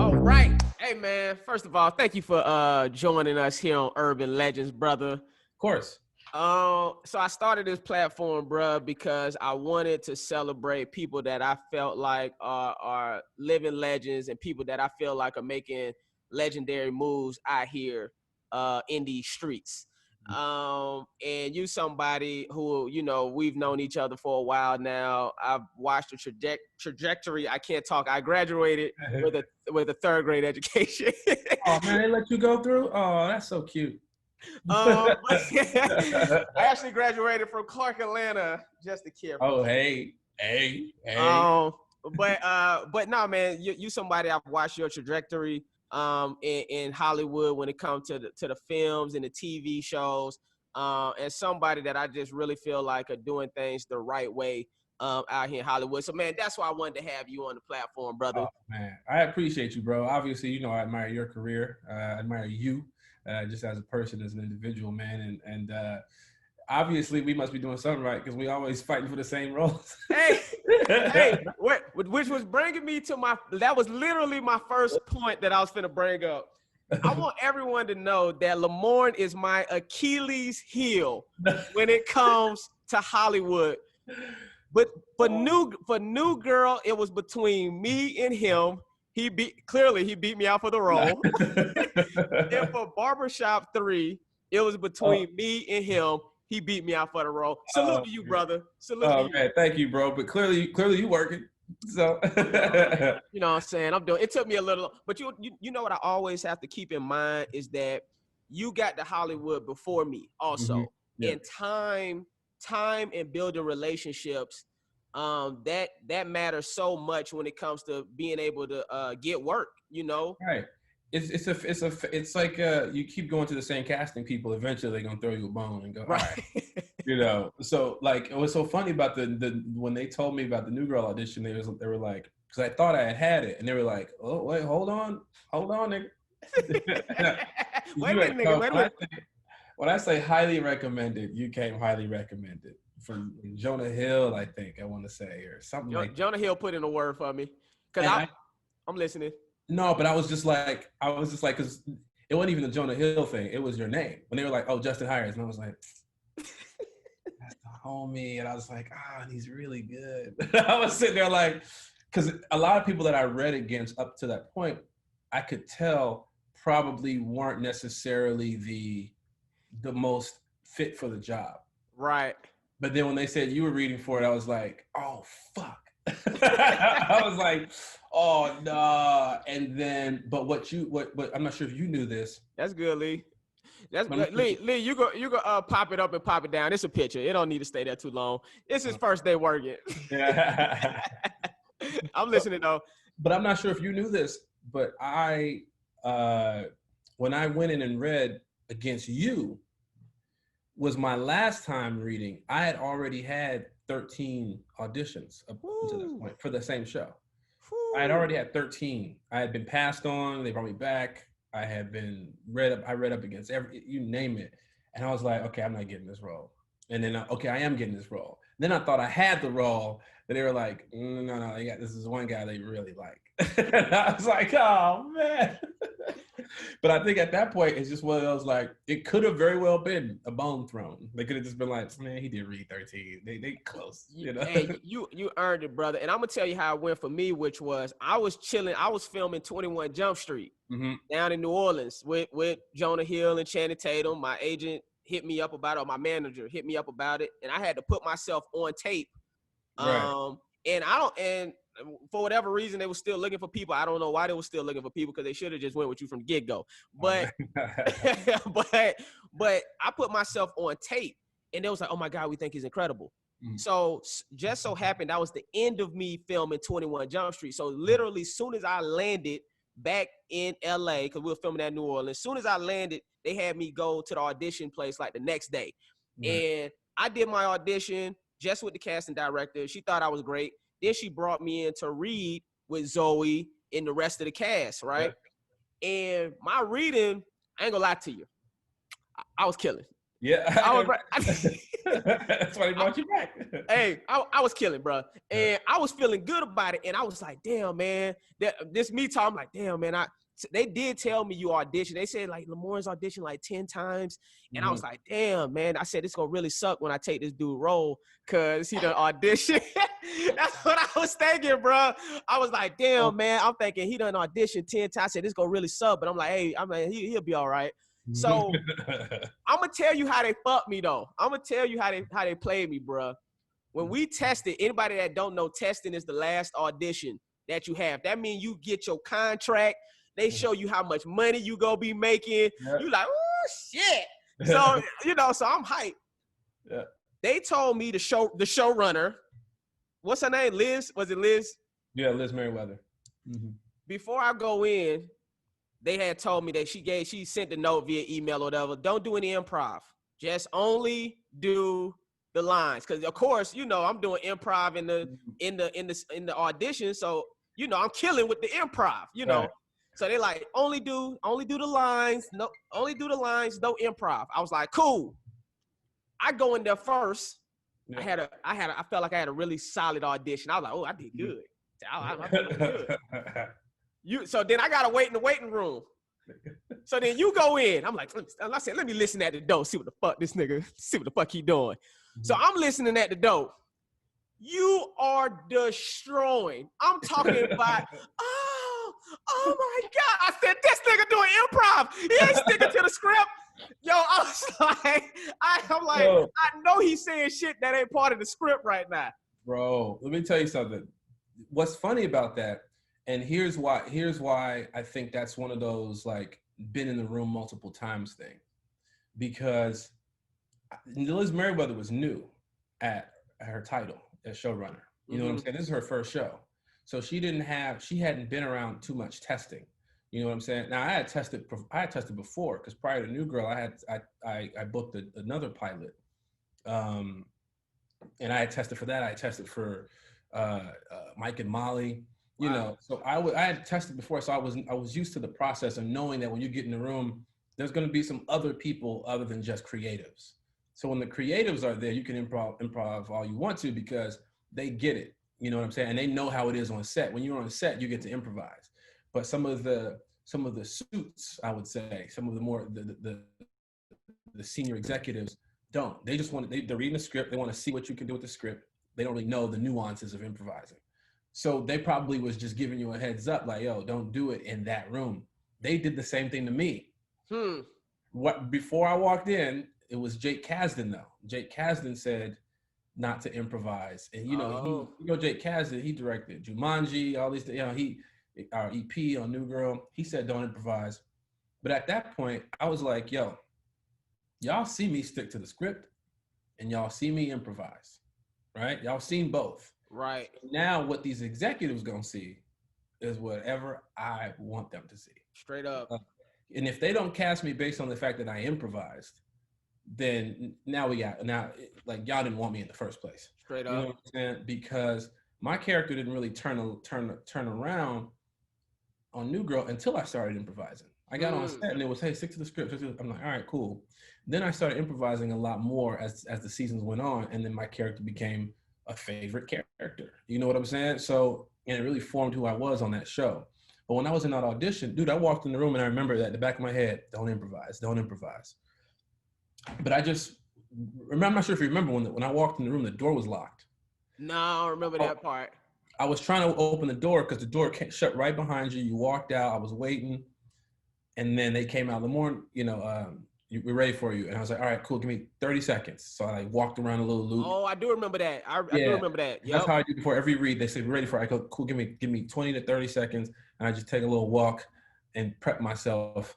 All right. Hey, man. First of all, thank you for joining us here on Urban Legends, brother. Of course. So I started this platform, bruh, because I wanted to celebrate people that I felt like are living legends and people that I feel like are making legendary moves out here in these streets. And you somebody who, you know, we've known each other for a while now. I've watched the trajectory. I can't talk. I graduated with a third grade education. Oh man, they let you go through? Oh, that's so cute. I actually graduated from Clark, Atlanta, just to care. Oh, hey. But no, man, you somebody I've watched your trajectory in Hollywood when it comes to the films and the TV shows, and somebody that I just really feel like are doing things the right way out here in Hollywood. So man, that's why I wanted to have you on the platform, brother. Oh man, I appreciate you, bro. Obviously, you know I admire your career. I admire you just as a person, as an individual, man, and obviously we must be doing something right because we always fighting for the same roles. hey, which was bringing me to that was literally my first point that I was finna bring up. I want everyone to know that Lamorne is my Achilles heel when it comes to Hollywood. But for new girl, it was between me and him. He beat me out for the role. And for Barbershop 3, it was between me and him. He beat me out for the role. Salute to you, brother. Salute to you. Man, thank you, bro. But clearly you working. So you know what I'm saying? I'm doing it. Took me a little, but you know what I always have to keep in mind is that you got to Hollywood before me also. Mm-hmm. Yeah. And time and building relationships, that matters so much when it comes to being able to get work, you know? Right. It's like you keep going to the same casting people. Eventually, they're gonna throw you a bone and go, all right. You know. So like, it was so funny about the when they told me about the New Girl audition. They were like, because I thought I had it, and they were like, oh wait, hold on, nigga. Wait a minute, nigga. When I say highly recommended, you came highly recommended from Jonah Hill. I think I want to say or something like Jonah Hill put in a word for me because I'm listening. No, but I was just like, because it wasn't even the Jonah Hill thing. It was your name. When they were like, oh, Justin Hires. And I was like, that's the homie. And I was like, and he's really good. I was sitting there like, because a lot of people that I read against up to that point, I could tell probably weren't necessarily the most fit for the job. Right. But then when they said you were reading for it, I was like, oh, fuck. I was like, oh no. Nah. And then, but what I'm not sure if you knew this. That's good, Lee. That's good. Lee, you go pop it up and pop it down. It's a picture. It don't need to stay there too long. It's his first day working. I'm listening though. But I'm not sure if you knew this, but I when I went in and read against you was my last time reading. I had already had 13 auditions up to that point for the same show. I had already had 13. I had been passed on. They brought me back. I had been read up against you name it. And I was like, okay, I'm not getting this role. And then, okay, I am getting this role. Then I thought I had the role. But they were like, no, this is one guy they really like. And I was like, oh, man. But I think at that point, it's just one of those, like, it could have very well been a bone thrown. They could have just been like, man, he did read 13. They close, you know? Hey, you earned it, brother. And I'm going to tell you how it went for me, which was I was chilling. I was filming 21 Jump Street down in New Orleans with Jonah Hill and Channing Tatum. My agent hit me up about it, or my manager hit me up about it. And I had to put myself on tape. Right. And for whatever reason, they were still looking for people. I don't know why they were still looking for people because they should have just went with you from the get-go. But, but I put myself on tape, and they was like, "Oh my God, we think he's incredible." So just so happened that was the end of me filming 21 Jump Street. So literally, as soon as I landed back in LA, because we were filming at New Orleans, as soon as I landed, they had me go to the audition place like the next day, and I did my audition just with the casting director. She thought I was great. Then she brought me in to read with Zoe and the rest of the cast, right? Yeah. And my reading, I ain't gonna lie to you, I was killing. Yeah. I was right. That's why they brought you back. Hey, I was killing, bro. And I was feeling good about it. And I was like, damn, man. This me talking, I'm like, damn, man. They did tell me you auditioned. They said, like, Lamorne's auditioned like 10 times. And I was like, damn, man. I said, it's going to really suck when I take this dude role because he done audition. That's what I was thinking, bro. I was like, damn, man. I'm thinking he done auditioned 10 times. I said, this going to really suck. But I'm like, hey, he'll be all right. So I'm gonna tell you how they fucked me though. I'm gonna tell you how they played me, bro. When we tested, anybody that don't know, testing is the last audition that you have. That means you get your contract. They show you how much money you gonna be making. Yep. You like, oh shit. So so I'm hyped. Yeah. They told me the showrunner, what's her name? Liz? Was it Liz? Yeah, Liz Merriweather. Mm-hmm. Before I go in, they had told me that she sent the note via email or whatever. Don't do any improv. Just only do the lines. Cause of course, I'm doing improv in the audition. So, I'm killing with the improv, Right. So they like only do the lines. No, only do the lines, no improv. I was like, cool. I go in there first. Yeah. I felt like I had a really solid audition. I was like, oh, I did good. I did good. So then I gotta wait in the waiting room. So then you go in. I'm like, I said, let me listen at the door, see what the fuck he doing. Mm-hmm. So I'm listening at the door. You are destroying. I'm talking about, oh my God. I said, this nigga doing improv. He ain't sticking to the script. Yo, I was like, I'm like, Bro. I know he's saying shit that ain't part of the script right now. Bro, let me tell you something. What's funny about that, and here's why I think that's one of those like been in the room multiple times thing, because Liz Merriweather was new at her title as showrunner. You know what I'm saying? This is her first show. So she hadn't been around too much testing. You know what I'm saying? Now I had tested before, because prior to New Girl, I booked another pilot. And I had tested for that. I had tested for Mike and Molly. You know, so I had tested before, so I was used to the process of knowing that when you get in the room, there's going to be some other people other than just creatives. So when the creatives are there, you can improv all you want to, because they get it. You know what I'm saying? And they know how it is on set. When you're on set, you get to improvise. But some of the suits, I would say, some of the more the senior executives don't. They just they're reading the script. They want to see what you can do with the script. They don't really know the nuances of improvising. So they probably was just giving you a heads up, like, yo, don't do it in that room. They did the same thing to me. Before I walked in, it was Jake Kasdan though. Jake Kasdan said not to improvise. And Jake Kasdan, he directed Jumanji, all these things. Our EP on New Girl, he said don't improvise. But at that point, I was like, yo, y'all see me stick to the script and y'all see me improvise, right? Y'all seen both. Right. Now what these executives gonna see is whatever I want them to see. Straight up. And if they don't cast me based on the fact that I improvised, then now like y'all didn't want me in the first place. Straight up. You know what I'm saying? Because my character didn't really turn around on New Girl until I started improvising. I got on set and it was, hey, stick to the script. I'm like, all right, cool. Then I started improvising a lot more as the seasons went on, and then my character became a favorite character. You know what I'm saying? So, and it really formed who I was on that show. But when I was in that audition, dude, I walked in the room and I remember that in the back of my head, don't improvise. But I just remember, I'm not sure if you remember when I walked in the room, the door was locked. No, I don't remember that part. I was trying to open the door because the door shut right behind you. You walked out, I was waiting. And then they came out, Lamorne, we're ready for you. And I was like, all right, cool, give me 30 seconds. So I walked around a little loop. Oh, I do remember that. I do remember that. Yep. That's how I do before every read. They said, we're ready for it. I go, cool, give me 20 to 30 seconds. And I just take a little walk and prep myself.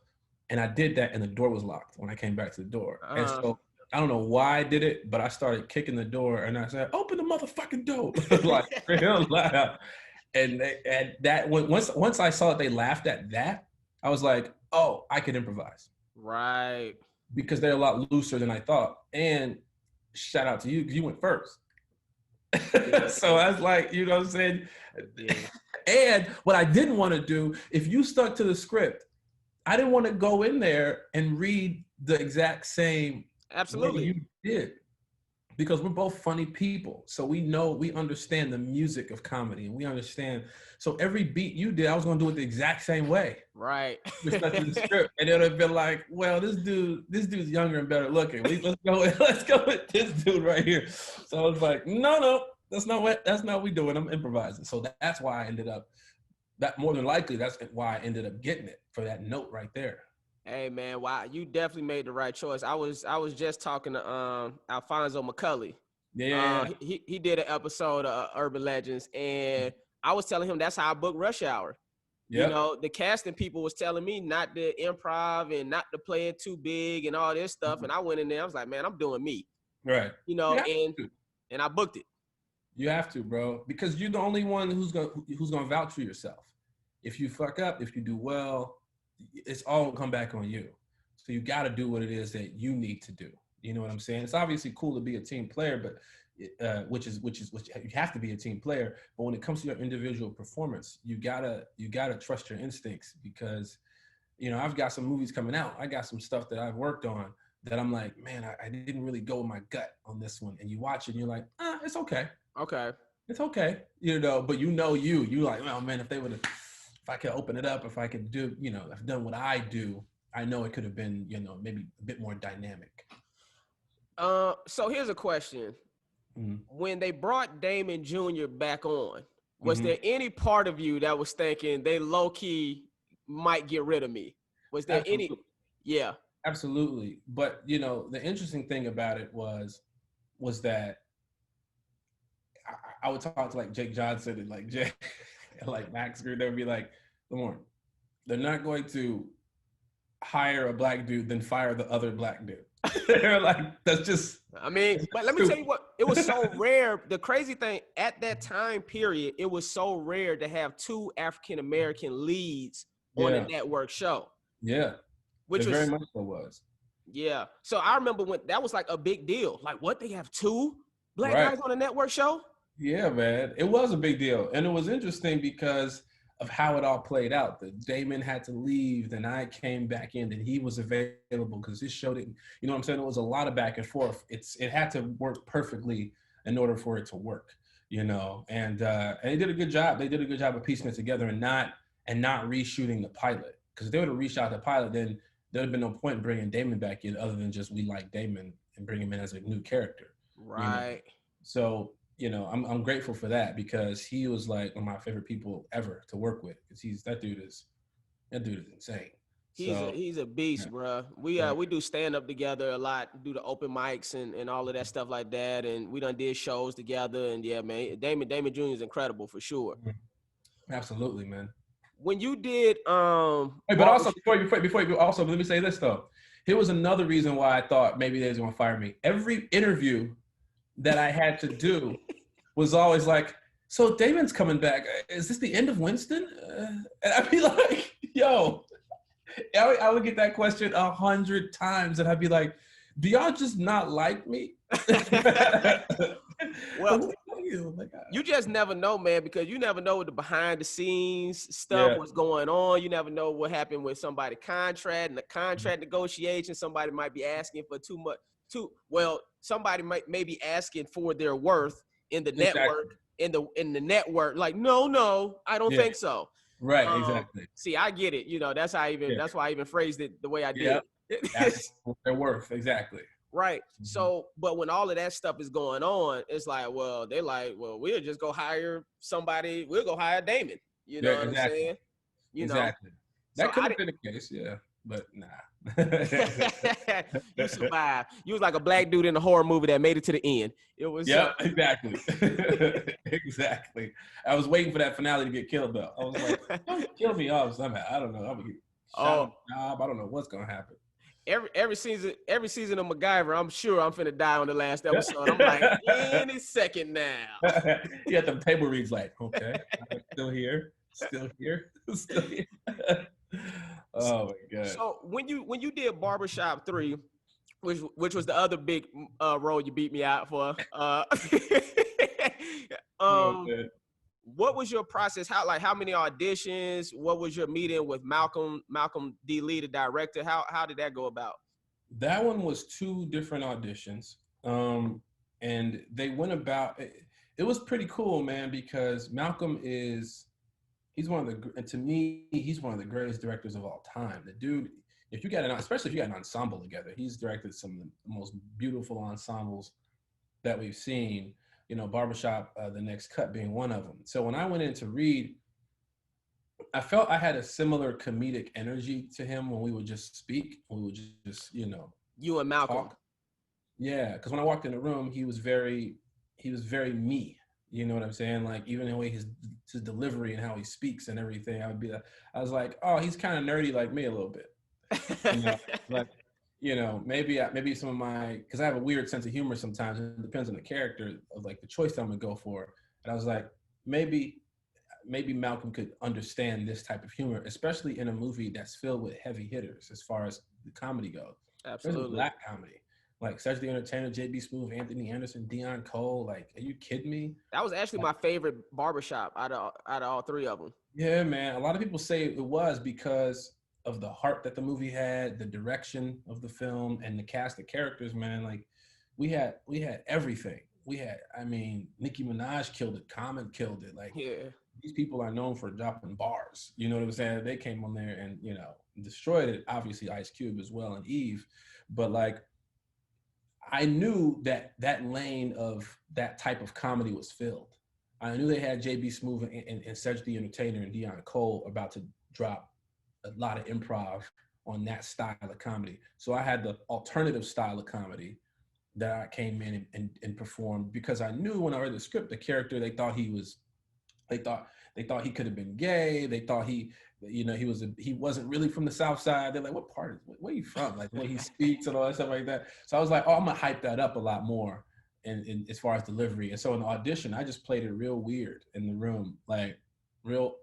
And I did that, and the door was locked when I came back to the door. And so I don't know why I did it, but I started kicking the door, and I said, open the motherfucking door. Like, real loud. And once I saw that they laughed at that, I was like, oh, I could improvise. Right. Because they're a lot looser than I thought. And shout out to you, because you went first. Yeah. So I was like, you know what I'm saying? Yeah. And what I didn't want to do, if you stuck to the script, I didn't want to go in there and read the exact same Absolutely way you did. because we're both funny people. So we understand the music of comedy, and we understand. So every beat you did, I was gonna do it the exact same way. Right. We stuck to the script, and it would have been like, well, this dude's younger and better looking. Let's go with this dude right here. So I was like, no, that's not what we doing. I'm improvising. So that's why I ended up. That more than likely, that's why I ended up getting it for that note right there. Hey man, wow, you definitely made the right choice. I was just talking to Alfonso McCulley. Yeah. He did an episode of Urban Legends, and I was telling him that's how I booked Rush Hour. Yep. You know, the casting people was telling me not to improv and not to play it too big and all this stuff. And I went in there, I was like, man, I'm doing me. Right. You know, and I booked it. You have to, bro, because you're the only one who's gonna vouch for yourself. If you fuck up, if you do well, it's all gonna come back on you. So you got to do what it is that you need to do. You know what I'm saying? It's obviously cool to be a team player, but which you have to be a team player. But when it comes to your individual performance, you gotta trust your instincts, because I've got some movies coming out. I got some stuff that I've worked on that I'm like, man, I didn't really go with my gut on this one. And you watch it and you're like, it's okay. Okay. It's okay. But you like, oh man, if I could open it up, if I could do, I've done what I do, I know it could have been, maybe a bit more dynamic. So here's a question. Mm-hmm. When they brought Damon Jr. back on, was there any part of you that was thinking they low-key might get rid of me? Was there any? Yeah. Absolutely. But, the interesting thing about it was that I would talk to like Jake Johnson and like Jay and like Max Greer. They would be like, Lamorne, they're not going to hire a black dude then fire the other black dude. They're like, that's just. I mean, but let me tell you what, it was so rare. The crazy thing at that time period, it was so rare to have two African-American leads on a network show. Yeah. Which was very much so was. Yeah. So I remember when that was like a big deal. Like, what, they have two black guys on a network show? Yeah, man. It was a big deal. And it was interesting because of how it all played out. That Damon had to leave, then I came back in, and he was available because this show didn't, you know what I'm saying? It was a lot of back and forth. It had to work perfectly in order for it to work, and they did a good job. They did a good job of piecing it together and not reshooting the pilot. Because if they would have reshot the pilot, then there'd have been no point in bringing Damon back in other than just we like Damon and bring him in as a new character. Right. So, I'm grateful for that, because he was like one of my favorite people ever to work with. Because that dude is insane. He's a beast, bro. We do stand up together a lot, do the open mics and all of that stuff like that, and we done did shows together. And yeah, man, Damon Jr. is incredible for sure. Absolutely, man. When you did, but also before you also let me say this though. Here was another reason why I thought maybe they was gonna fire me. Every interview that I had to do was always like, so Damon's coming back. Is this the end of Winston? And I'd be like, yo, I would get that question 100 times, and I'd be like, do y'all just not like me? Well, you just never know, man, because you never know what the behind the scenes stuff was going on. You never know what happened with somebody's contract and the contract negotiation. Somebody might be asking for too much. Somebody may be asking for their worth in the network, in the network. Like, no, I don't think so. Right, exactly. See, I get it. That's how that's why I even phrased it the way I did. That's their worth, exactly. Right. So, but when all of that stuff is going on, it's like, well, they're like, well, we'll just go hire somebody. We'll go hire Damon. You know what I'm saying? Exactly. That could have been the case, but nah. You survived. You was like a black dude in a horror movie that made it to the end. It was. Yeah, exactly. Exactly. I was waiting for that finale to get killed though. I was like, don't kill me off somehow. I don't know. I'm gonna get shot job. I don't know what's gonna happen. Every season of MacGyver, I'm sure I'm finna die on the last episode. I'm like, any second now. You got the table reads like, okay, I'm still here. Oh my god. So when you did Barbershop 3, which was the other big role you beat me out for, what was your process? How many auditions? What was your meeting with Malcolm D. Lee, the director? How did that go about? That one was 2 different auditions. and they went about it. It was pretty cool, man, because Malcolm is he's one of the and to me he's one of the greatest directors of all time. The dude, if you got an especially if you got an ensemble together, he's directed some of the most beautiful ensembles that we've seen. You know, Barbershop, The Next Cut being one of them. So when I went in to read, I felt I had a similar comedic energy to him when we would just speak, when we would just You and Malcolm. talk. Yeah, because when I walked in the room, he was very me. You know what I'm saying? Like even the way his delivery and how he speaks and everything, I was like, oh, he's kind of nerdy like me a little bit. You know, like maybe some of my because I have a weird sense of humor sometimes. It depends on the character of like the choice I'm gonna go for. And I was like, maybe Malcolm could understand this type of humor, especially in a movie that's filled with heavy hitters as far as the comedy goes. Absolutely. There's black comedy. Like Cedric the Entertainer, J.B. Smoove, Anthony Anderson, Deion Cole. Like, are you kidding me? That was actually my favorite Barbershop out of all three of them. Yeah, man. A lot of people say it was because of the heart that the movie had, the direction of the film, and the cast of characters, man. Like, we had everything. Nicki Minaj killed it. Common killed it. Like, yeah. These people are known for dropping bars. You know what I'm saying? They came on there and, destroyed it. Obviously, Ice Cube as well and Eve. But, like, I knew that lane of that type of comedy was filled. I knew they had J.B. Smoove and Cedric the Entertainer and Deion Cole about to drop a lot of improv on that style of comedy. So I had the alternative style of comedy that I came in and performed because I knew when I read the script, the character, they thought he could have been gay. They thought he wasn't really from the South Side. They're like, where are you from? Like when he speaks and all that stuff like that. So I was like, oh, I'm gonna hype that up a lot more in as far as delivery. And so in the audition, I just played it real weird in the room, like real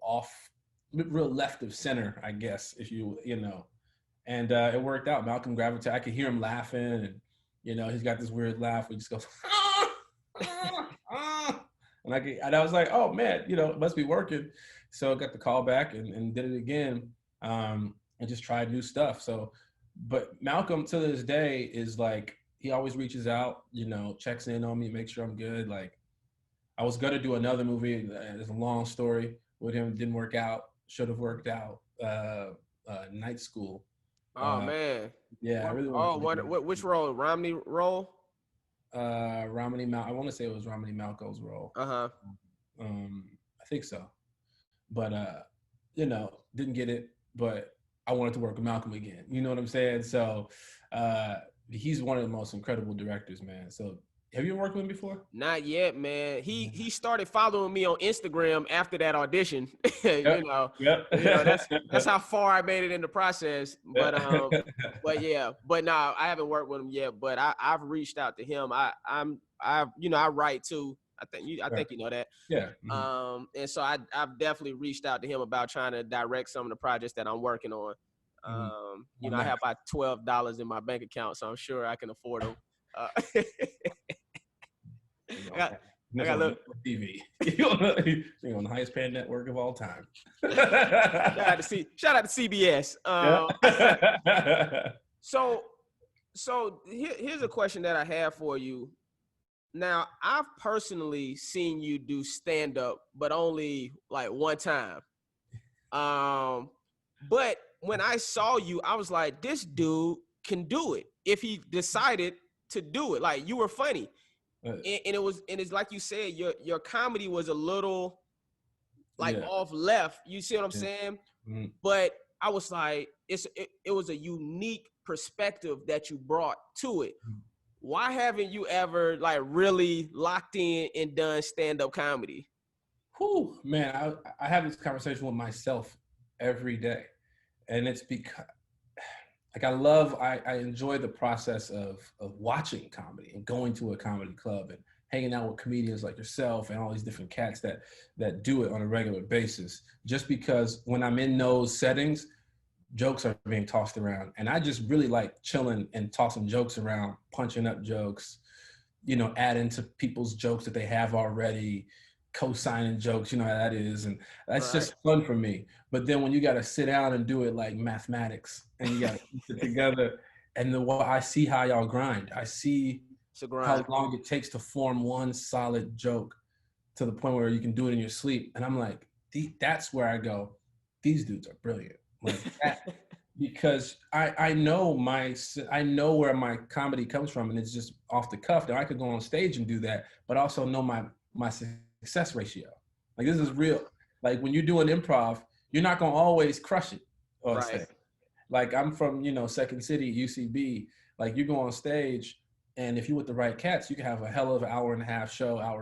left of center, I guess, if and it worked out. Malcolm gravitated. I could hear him laughing, and he's got this weird laugh where he just goes, and I was like, oh man, it must be working. So I got the call back and did it again, and just tried new stuff. So, but Malcolm to this day is like, he always reaches out, checks in on me, makes sure I'm good. Like, I was gonna do another movie. It's a long story with him. Didn't work out. Should have worked out. Night School. Oh man. Yeah, I really want. Which role? Romney role? Romney Mal. I want to say it was Romney Malco's role. I think so, but didn't get it. But I wanted to work with Malcolm again. You know what I'm saying? So he's one of the most incredible directors, man. So have you worked with him before? Not yet, man. He started following me on Instagram after that audition. Yep. That's how far I made it in the process. But but no, I haven't worked with him yet. But I've reached out to him. I write too. I think you know that. Yeah. And so I've definitely reached out to him about trying to direct some of the projects that I'm working on. I have about $12 in my bank account, so I'm sure I can afford them. I got a little TV. You're on the highest paying network of all time. Shout out to CBS. So here's a question that I have for you. Now, I've personally seen you do stand-up, but only like one time. But when I saw you, I was like, this dude can do it if he decided to do it. Like, you were funny. And it's like you said, your comedy was a little off left. You see what I'm saying? Mm-hmm. But I was like, it was a unique perspective that you brought to it. Mm-hmm. Why haven't you ever like really locked in and done stand-up comedy? Whew, man, I have this conversation with myself every day. And it's because I enjoy the process of watching comedy and going to a comedy club and hanging out with comedians like yourself and all these different cats that do it on a regular basis. Just because when I'm in those settings, jokes are being tossed around. And I just really like chilling and tossing jokes around, punching up jokes, adding to people's jokes that they have already, co-signing jokes, you know how that is. And that's just fun for me. But then when you got to sit down and do it like mathematics and you got to put it together, and I see how y'all grind. I see It's a grind. how long it takes to form one solid joke to the point where you can do it in your sleep. And I'm like, that's where I go, these dudes are brilliant. Like that, because I know I know where my comedy comes from, and it's just off the cuff. Now I could go on stage and do that, but also know my success ratio. Like this is real. Like when you're doing improv, you're not gonna always crush it on Right. stage. Like I'm from, Second City, UCB. Like you go on stage, and if you're with the right cats, you can have a hell of an hour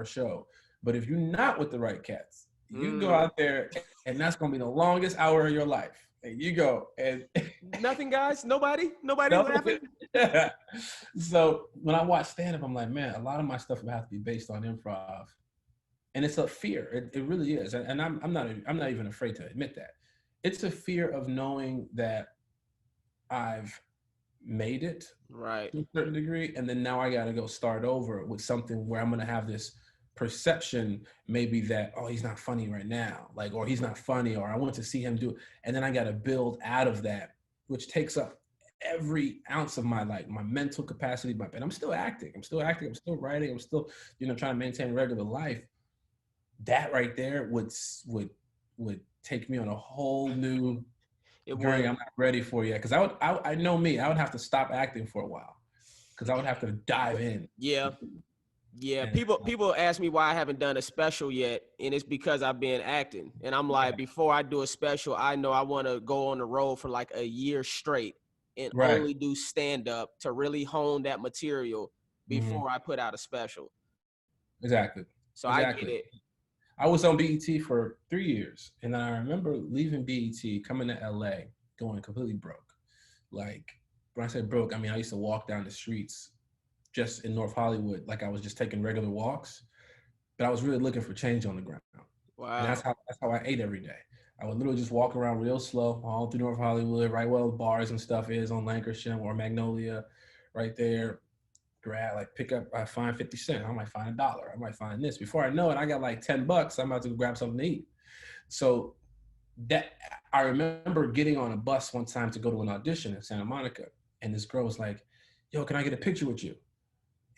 show. But if you're not with the right cats, you can go out there, and that's gonna be the longest hour of your life. And you go and Nothing, guys. Nobody no. laughing. So when I watch stand-up, I'm like, man, a lot of my stuff would have to be based on improv, and it's a fear. It really is, and I'm not even afraid to admit that. It's a fear of knowing that I've made it Right. to a certain degree, and then now I got to go start over with something where I'm going to have this perception, maybe that, oh, he's not funny right now, like, or he's not funny, or I want to see him do it, and then I got to build out of that, which takes up every ounce of my my mental capacity. But I'm still acting, I'm still writing, I'm still trying to maintain regular life. That right there would take me on a whole new journey I'm not ready for yet. Because I know me, I would have to stop acting for a while, because I would have to dive in. Yeah. People ask me why I haven't done a special yet, and it's because I've been acting. And I'm like, before I do a special, I know I want to go on the road for like a year straight and only do stand up to really hone that material before I put out a special. Exactly. So I get it. I was on BET for 3 years, and then I remember leaving BET, coming to LA, going completely broke. Like, when I say broke, I mean I used to walk down the streets just in North Hollywood, like I was just taking regular walks, but I was really looking for change on the ground. Wow. And that's how I ate every day. I would literally just walk around real slow all through North Hollywood, right where the bars and stuff is on Lankershim or Magnolia, right there. Pick up, I find 50 cents. I might find $1. I might find this. Before I know it, I got like $10. I'm about to grab something to eat. So that I remember getting on a bus one time to go to an audition in Santa Monica, and this girl was like, "Yo, can I get a picture with you?"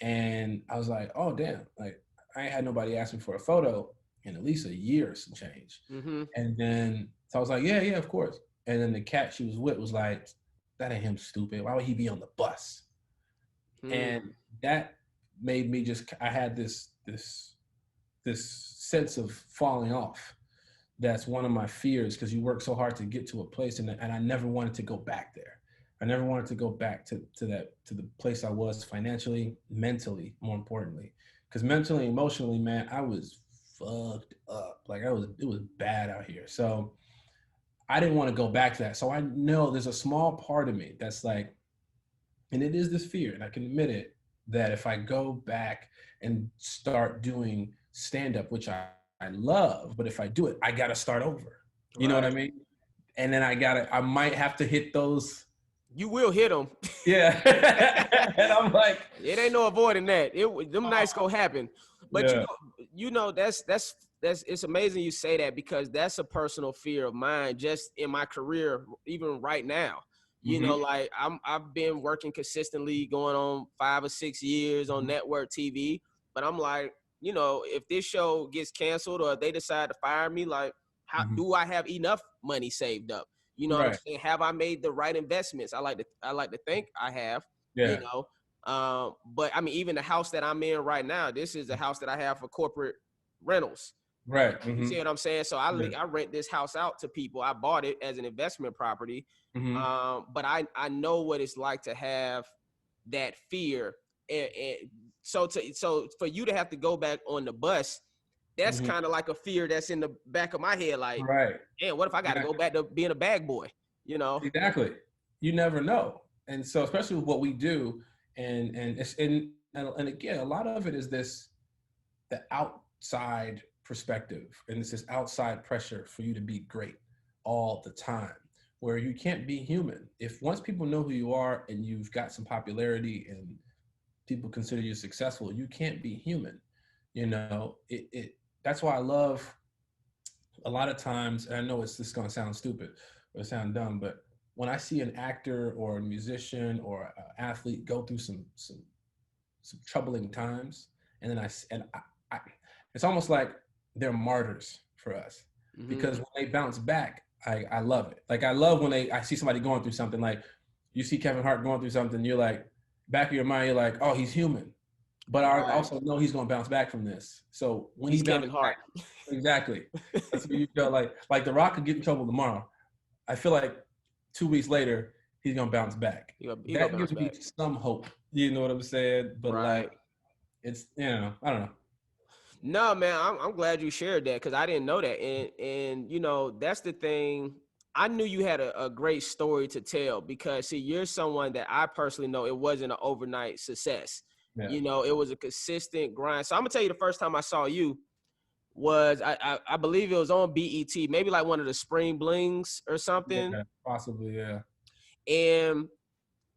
And I was like, "Oh damn!" Like I ain't had nobody ask me for a photo in at least a year or some change. And then so I was like, "Yeah, of course." And then the cat she was with was like, "That ain't him, stupid. Why would he be on the bus?" And that made me I had this sense of falling off. That's one of my fears, because you work so hard to get to a place, and I never wanted to go back there. I never wanted to go back to the place I was financially, mentally, more importantly, because mentally, emotionally, man, I was fucked up. Like it was bad out here. So I didn't want to go back to that. So I know there's a small part of me that's like, and it is this fear, and I can admit it, that if I go back and start doing stand-up, which I love, but if I do it, I got to start over. You know what I mean? And then I might have to hit those. You will hit them. Yeah. And I'm like, it ain't no avoiding that. Them nights go happen. But that's it's amazing you say that, because that's a personal fear of mine just in my career, even right now. You know, like I've been working consistently going on 5 or 6 years on network TV, but I'm like, if this show gets canceled or they decide to fire me, like, how do I have enough money saved up? You know what I'm saying? Have I made the right investments? I like to think I have. But I mean, even the house that I'm in right now, this is the house that I have for corporate rentals. You see what I'm saying? So I rent this house out to people. I bought it as an investment property. But I know what it's like to have that fear. And so for you to have to go back on the bus, that's kind of like a fear that's in the back of my head. Like, man, what if I got to go back to being a bag boy? Exactly. You never know. And so, especially with what we do, and again, a lot of it is the outside perspective, and it's this outside pressure for you to be great all the time, where you can't be human. Once people know who you are and you've got some popularity and people consider you successful, you can't be human. That's why I love a lot of times, and I know this is going to sound stupid or sound dumb, but when I see an actor or a musician or an athlete go through some some troubling times, and then I it's almost like they're martyrs for us, because when they bounce back, I love it. Like I love when I see somebody going through something. Like you see Kevin Hart going through something, you're like, back of your mind, you're like, oh, he's human, but I also know he's going to bounce back from this. So when he's he bounces Kevin Hart, back, exactly, that's what you feel like The Rock could get in trouble tomorrow. I feel like 2 weeks later he's going to bounce back. That gives me some hope. You know what I'm saying? But like, it's, I don't know. No, man, I'm glad you shared that, because I didn't know that. And that's the thing. I knew you had a great story to tell, because see, you're someone that I personally know it wasn't an overnight success. Yeah. It was a consistent grind. So I'm gonna tell you, the first time I saw you was I believe it was on BET, maybe like one of the Spring Blings or something. Yeah, possibly, yeah. And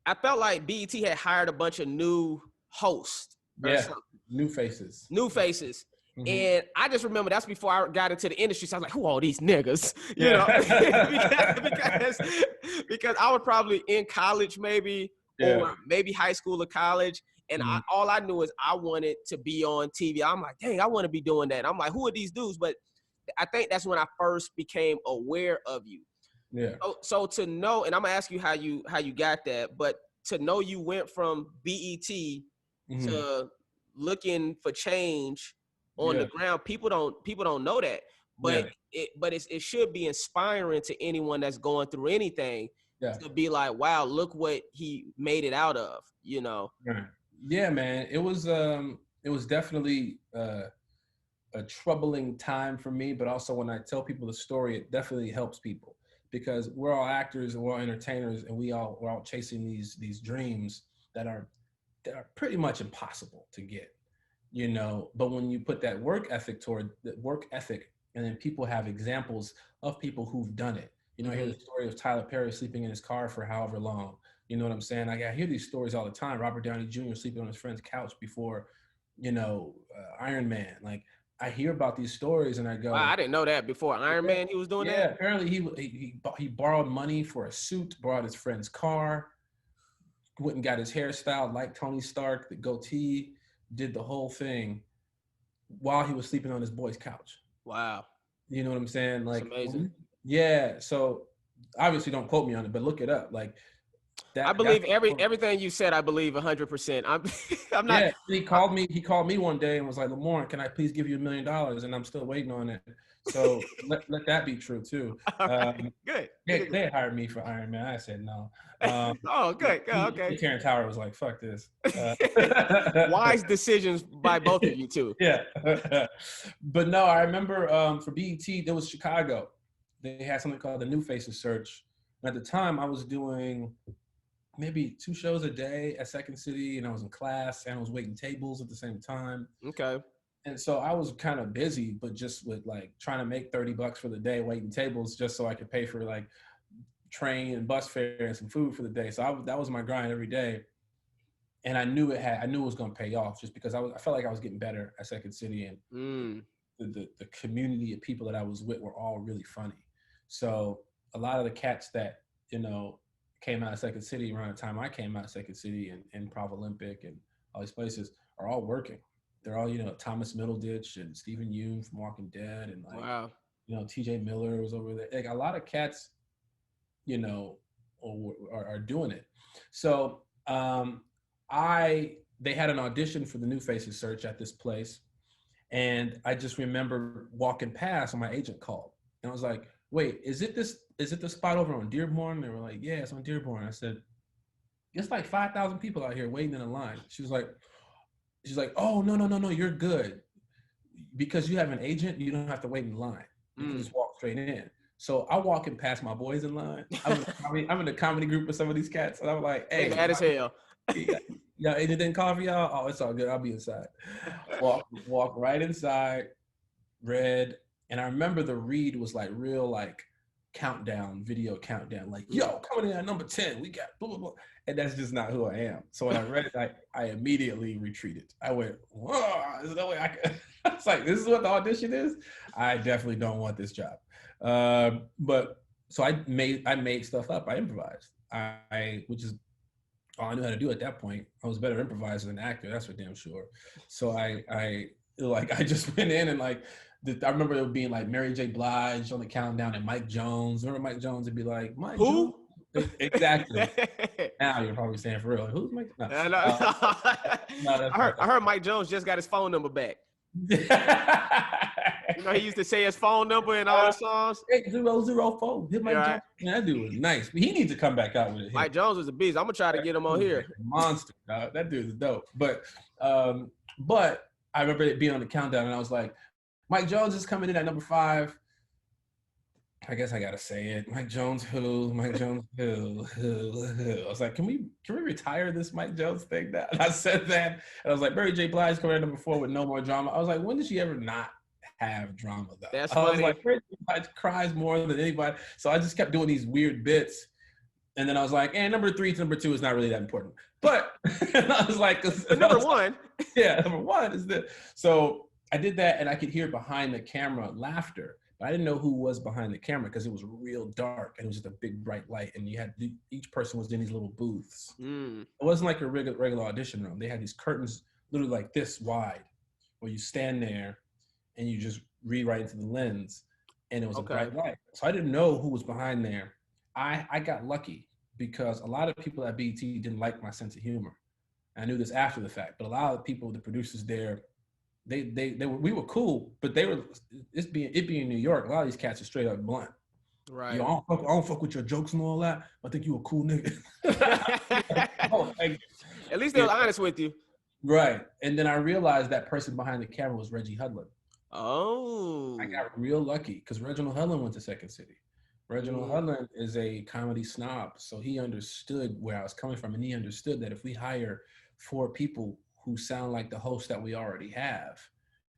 I felt like BET had hired a bunch of new hosts. Yeah, new faces. Mm-hmm. And I just remember that's before I got into the industry. So I was like, who are these niggas? Because I was probably in college maybe, or maybe high school or college. And all I knew is I wanted to be on TV. I'm like, dang, I want to be doing that. I'm like, who are these dudes? But I think that's when I first became aware of you. Yeah. So to know, and I'm gonna ask you how you got that, but to know you went from BET to looking for change on the ground, people don't know that, but it should be inspiring to anyone that's going through anything to be like, wow, look what he made it out of, Right. Yeah, man, it was definitely a troubling time for me, but also when I tell people the story, it definitely helps people, because we're all actors and we're all entertainers, and we're all chasing these dreams that are pretty much impossible to get, but when you put that work ethic, and then people have examples of people who've done it. I hear the story of Tyler Perry sleeping in his car for however long. You know what I'm saying? Like, I hear these stories all the time. Robert Downey Jr. sleeping on his friend's couch before, Iron Man. Like, I hear about these stories and I go, wow, I didn't know that before Iron Man he was doing that. Yeah, apparently he borrowed money for a suit, borrowed his friend's car, went and got his hairstyle like Tony Stark, the goatee, did the whole thing while he was sleeping on his boy's couch. Wow. You know what I'm saying? Like, that's amazing. Yeah. So obviously don't quote me on it, but look it up. Like, that, I believe everything you said. I believe 100%. I'm not. Yeah, he called me one day and was like, Lamorne, can I please give you $1 million? And I'm still waiting on it. So let that be true too. Good. They hired me for Iron Man. I said no. Oh, good. Okay. Terrence Howard was like, fuck this. Wise decisions by both of you too. Yeah. But no, I remember for BET, there was Chicago. They had something called the New Faces Search. And at the time, I was doing maybe 2 shows a day at Second City, and I was in class and I was waiting tables at the same time. Okay. And so I was kind of busy, but just with like trying to make $30 for the day waiting tables just so I could pay for like train and bus fare and some food for the day. So that was my grind every day. And I knew it was going to pay off, just because I felt like I was getting better at Second City, and the community of people that I was with were all really funny. So a lot of the cats that, came out of Second City around the time I came out of Second City and Improv Olympic and all these places are all working. They're all, Thomas Middleditch and Stephen Yoon from Walking Dead, and like, wow. TJ Miller was over there. Like, a lot of cats, are doing it. So they had an audition for the New Faces Search at this place. And I just remember walking past and my agent called. And I was like, wait, is it the spot over on Dearborn? They were like, yeah, it's on Dearborn. I said, it's like 5,000 people out here waiting in a line. She's like, oh, no, you're good. Because you have an agent, you don't have to wait in line. You can just walk straight in. So I'm walking past my boys in line. I'm in a comedy group with some of these cats. And I'm like, hey. Mad as hell. Y'all anything call for y'all? Oh, it's all good. I'll be inside. Walk right inside, read. And I remember the read was like real, like, video countdown. Like, yo, coming in at number 10, we got blah, blah, blah. And that's just not who I am. So when I read it, I immediately retreated. I went, whoa, there's no way I could. I was like, this is what the audition is? I definitely don't want this job. But so I made stuff up. I improvised. Which is all I knew how to do at that point. I was better improviser than actor. That's for damn sure. So I just went in and like, I remember it being like Mary J. Blige on the countdown and Mike Jones. Remember Mike Jones would be like, Mike Who? Jones? Exactly. Now you're probably saying for real. Like, who's Mike? No. I heard Mike Jones just got his phone number back. You know, he used to say his phone number in all the songs. 8004. Hit Mike Jones. Man, that dude was nice. He needs to come back out with it. Mike Jones was a beast. I'm gonna try to get him on here. Monster, dog. That dude is dope. But I remember it being on the countdown, and I was like, Mike Jones is coming in at number 5. I guess I gotta say it. Mike Jones who? Mike Jones who? I was like, can we retire this Mike Jones thing now? And I said that, and I was like, Mary J. Blige coming in at number 4 with No More Drama. I was like, when did she ever not have drama though? That's I was funny. like, Mary J. Blige cries more than anybody. So I just kept doing these weird bits. And then I was like, number 3 to number 2 is not really that important. But I was like, number 1. Yeah, number 1 is this. So I did that, and I could hear behind the camera laughter. But I didn't know who was behind the camera because it was real dark and it was just a big bright light, and you had each person was in these little booths. It wasn't like a regular audition room. They had these curtains literally like this wide, where you stand there and you just read right into the lens, and it was a bright light. So I didn't know who was behind there. I got lucky because a lot of people at BET didn't like my sense of humor. I knew this after the fact, but a lot of the people, the producers there, we were cool, but it being New York, a lot of these cats are straight up blunt. Right. Yo, I don't fuck with your jokes and all that. I think you a cool nigga. At least they were honest with you. Right. And then I realized that person behind the camera was Reggie Hudlin. Oh. I got real lucky because Reginald Hudlin went to Second City. Reginald Hudlin is a comedy snob, so he understood where I was coming from, and he understood that if we hire 4 people who sound like the host that we already have,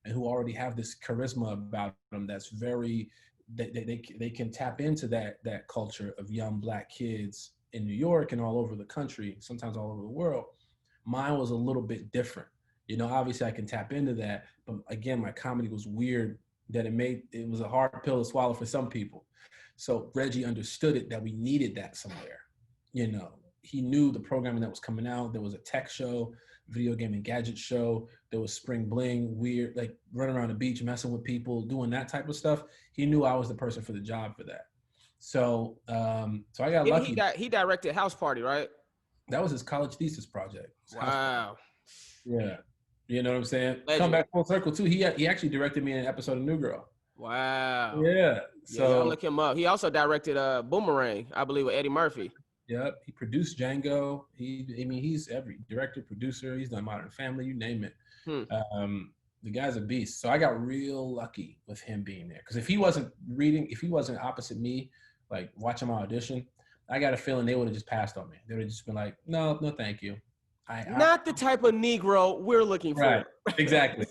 and who already have this charisma about them, that's very, they can tap into that culture of young Black kids in New York and all over the country, sometimes all over the world. Mine was a little bit different. You know, obviously I can tap into that, but again, my comedy was weird that it was a hard pill to swallow for some people. So Reggie understood it, that we needed that somewhere. You know, he knew the programming that was coming out. There was a tech show, video game and gadget show. There was Spring Bling, weird, like running around the beach, messing with people, doing that type of stuff. He knew I was the person for the job for that. So, so I got lucky. He directed House Party, right? That was his college thesis project. Wow. Yeah. You know what I'm saying? Legend. Come back full circle too. He actually directed me in an episode of New Girl. Wow. Yeah. So I'll look him up. He also directed Boomerang, I believe, with Eddie Murphy. Yep. He produced Django. He's every director, producer. He's done Modern Family, you name it. The guy's a beast. So I got real lucky with him being there. Because if he wasn't opposite me, like watching my audition, I got a feeling they would have just passed on me. They would have just been like, no, thank you. Not the type of Negro we're looking for. Right. Exactly.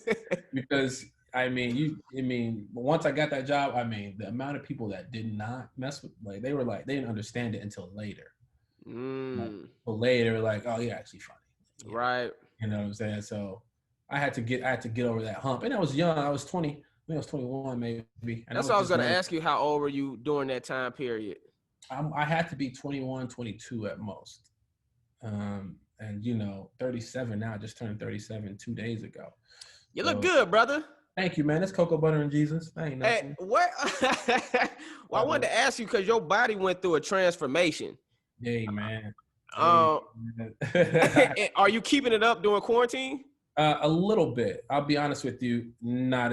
Because once I got that job, the amount of people that did not mess with, they didn't understand it until later. But later, they were like, oh, you're actually funny. Yeah. Right. You know what I'm saying? So I had to get over that hump. And I was young. I was 20. I think I was 21 maybe. And that's what I was going to ask you. How old were you during that time period? I had to be 21, 22 at most. And 37 now. I just turned 37 2 days ago. You look good, brother. Thank you, man. That's cocoa butter and Jesus. That ain't nothing. Hey, what? Well, I wanted to ask you because your body went through a transformation. Hey, man. Are you keeping it up during quarantine? A little bit. I'll be honest with you. Not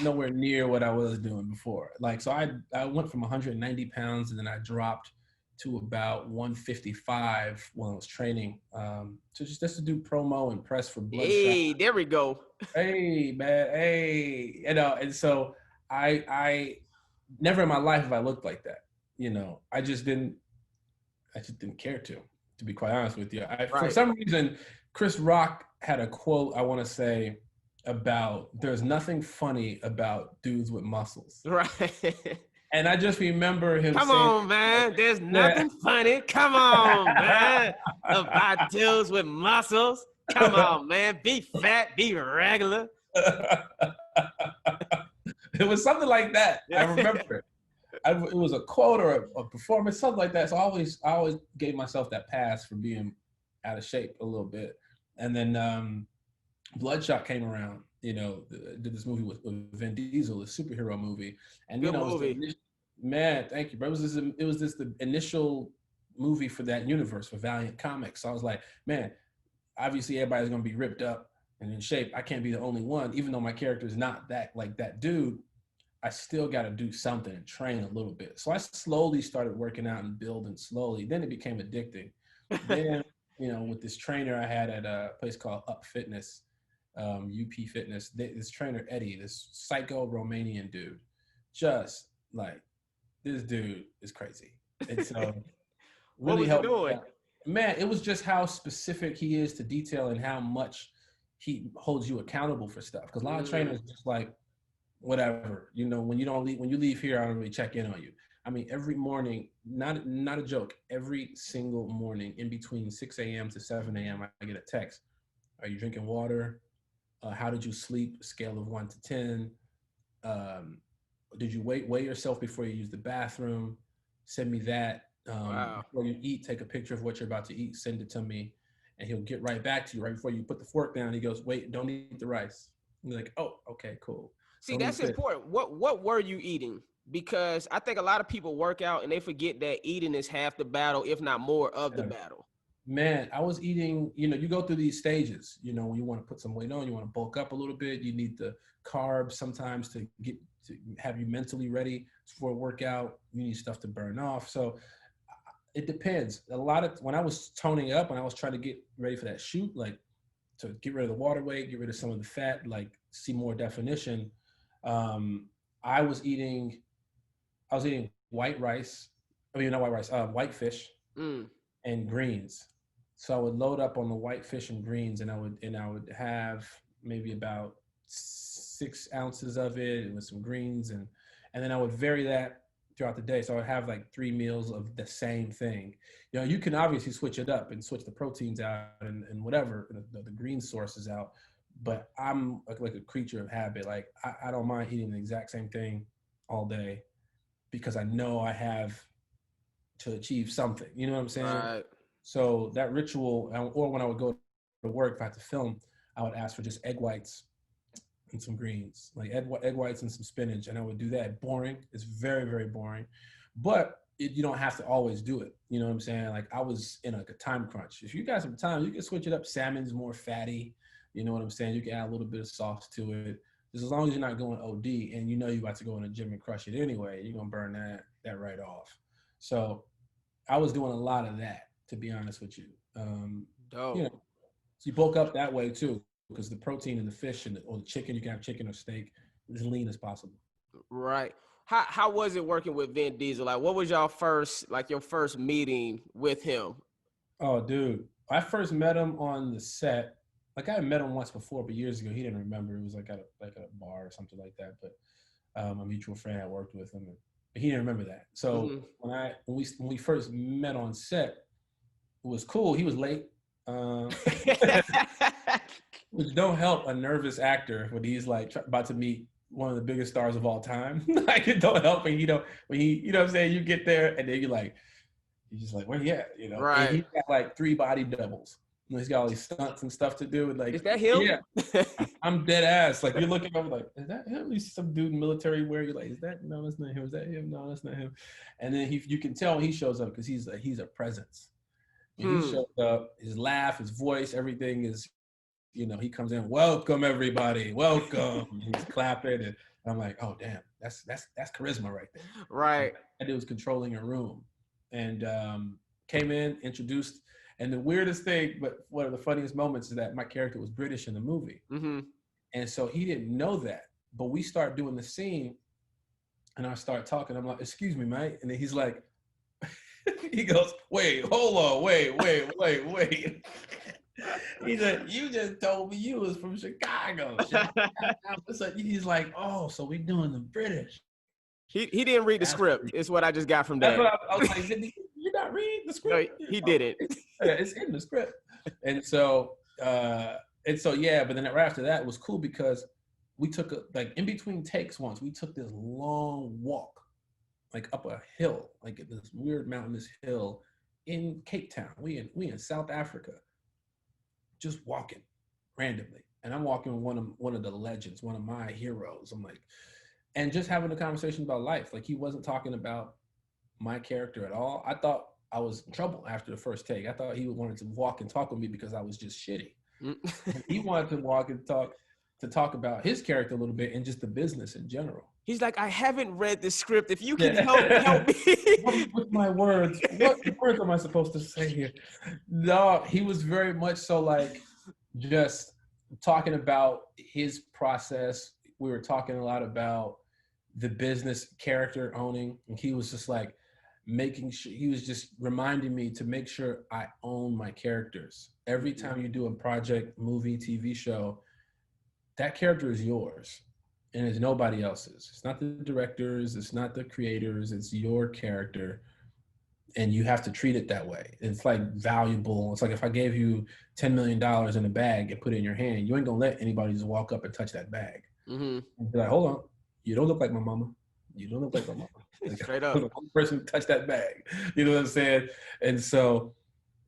nowhere near what I was doing before. So I went from 190 pounds and then I dropped to about 155 when I was training. Just to do promo and press for Bloodshot. Hey, there we go. Hey, man. Hey, and so I never in my life have I looked like that. I just didn't care to be quite honest with you. For some reason, Chris Rock had a quote I want to say about there's nothing funny about dudes with muscles. Right. And I just remember him Come saying, on, man. There's nothing funny. Come on, man. About dudes with muscles. Come on, man. Be fat, be regular. It was something like that. I remember it. It was a quote or a performance, something like that. So I always gave myself that pass for being out of shape a little bit. And then Bloodshot came around, did this movie with Vin Diesel, the superhero movie. And, Good it was movie. man, thank you, bro. It was the initial movie for that universe for Valiant Comics. So I was like, man, obviously everybody's going to be ripped up and in shape. I can't be the only one, even though my character is not that like that dude. I still got to do something and train a little bit. So I slowly started working out and building slowly. Then it became addicting. Then, with this trainer I had at a place called Up Fitness, UP Fitness, this trainer, Eddie, this psycho Romanian dude, just like, this dude is crazy. And so What really was he helped me doing? out. Man, it was just how specific he is to detail and how much he holds you accountable for stuff. Because a lot of trainers just like, whatever, when you leave here, I don't really check in on you. I mean, every morning, not a joke, every single morning in between 6 a.m. to 7 a.m., I get a text. Are you drinking water? How did you sleep? Scale of 1 to 10. Did you weigh yourself before you use the bathroom? Send me that. Wow. Before you eat, take a picture of what you're about to eat, send it to me, and he'll get right back to you right before you put the fork down. He goes, wait, don't eat the rice. You're like, oh, okay, cool. See, Don't eat that's this. important. What were you eating? Because I think a lot of people work out and they forget that eating is half the battle, if not more of the battle. Man, I was eating, you go through these stages, when you want to put some weight on, you want to bulk up a little bit, you need the carbs sometimes to have you mentally ready for a workout, you need stuff to burn off. So it depends. When I was toning up, when I was trying to get ready for that shoot, like to get rid of the water weight, get rid of some of the fat, like see more definition, I was eating white rice. I mean, not white rice, white fish and greens. So I would load up on the white fish and greens, and I would have maybe about 6 ounces of it with some greens, and then I would vary that throughout the day. So I would have like 3 meals of the same thing. You can obviously switch it up and switch the proteins out and whatever, the green sources out. But I'm like a creature of habit. Like I don't mind eating the exact same thing all day because I know I have to achieve something. You know what I'm saying? Right. So that ritual, or when I would go to work, if I had to film, I would ask for just egg whites and some greens, like egg whites and some spinach, and I would do that. Boring. It's very, very boring. But you don't have to always do it. You know what I'm saying? Like I was in a time crunch. If you got some time, you can switch it up. Salmon's more fatty. You know what I'm saying? You can add a little bit of sauce to it. Just as long as you're not going OD and you know you about to go in the gym and crush it anyway, you're going to burn that right off. So I was doing a lot of that, to be honest with you. Dope. So you bulk up that way too, because the protein in the fish or the chicken, you can have chicken or steak, as lean as possible. Right. How was it working with Vin Diesel? Like, what was your first meeting with him? Oh, dude. I first met him on the set. Like I had met him once before, but years ago, he didn't remember. It was like at a bar or something like that. But a mutual friend had worked with him, and he didn't remember that. So when we first met on set, it was cool. He was late, which don't help a nervous actor when he's like about to meet one of the biggest stars of all time. Like it don't help when you know what I'm saying. You get there and then you're just like, where he at? Right. And he's got like 3 body doubles. He's got all these stunts and stuff to do. And like, is that him? Yeah, I'm dead ass. Like you're looking over like, is that him? You see some dude in military wear. You're like, is that? No, that's not him. Is that him? No, that's not him. And then you can tell when he shows up because he's a presence. When he shows up, his laugh, his voice, everything is, he comes in, welcome everybody, welcome. He's clapping, and I'm like, oh damn, that's charisma right there. Right. And it was controlling a room, and came in, introduced. And the weirdest thing, but one of the funniest moments is that my character was British in the movie. And so he didn't know that. But we start doing the scene and I start talking. I'm like, excuse me, mate. And then he's like, he goes, wait, hold on, wait. He said, you just told me you was from Chicago. He's like, oh, so we doing the British. He didn't read the script. It's what I just got from that. That's what I was like, you're not reading the script? No, he didn't. Yeah, it's in the script. And so yeah, but then right after that it was cool because we took in between takes once, we took this long walk, like up a hill, like this weird mountainous hill in Cape Town. We in South Africa. just walking randomly. And I'm walking with one of the legends, one of my heroes. I'm like, and just having a conversation about life. Like he wasn't talking about my character at all. I thought I was in trouble after the first take. I thought he wanted to walk and talk with me because I was just shitty. He wanted to walk and talk about his character a little bit and just the business in general. He's like, I haven't read the script. If you can help me. With my words, what words am I supposed to say here? No, he was very much so like just talking about his process. We were talking a lot about the business character owning, and he was just like making sure, he was just reminding me to make sure I own my characters. Every time you do a project, movie, TV show, that character is yours and it's nobody else's. It's not the directors, it's not the creators, it's your character. And you have to treat it that way. It's like valuable. It's like if I gave you $10 million in a bag and put it in your hand, you ain't gonna let anybody just walk up and touch that bag. And be like, hold on, you don't look like my mama. You don't look like my mama. Like, straight up. One person touch that bag. You know what I'm saying? And so,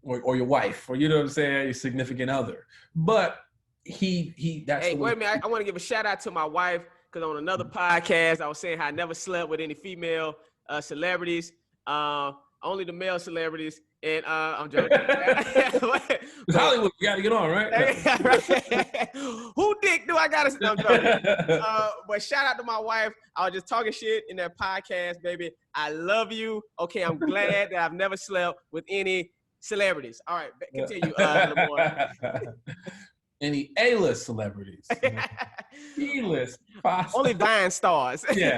or your wife, or you know what I'm saying, your significant other. But that's hey, wait a minute. I want to give a shout out to my wife, because on another podcast, I was saying how I never slept with any female celebrities. Only the male celebrities, and I'm joking. Hollywood, you gotta get on, right? Who dick do I gotta? No, I'm joking. But shout out to my wife. I was just talking shit in that podcast, baby. I love you. Okay, I'm glad that I've never slept with any celebrities. All right, continue, Lamorne. Any A-list celebrities? E-list, only Vine stars. Yeah.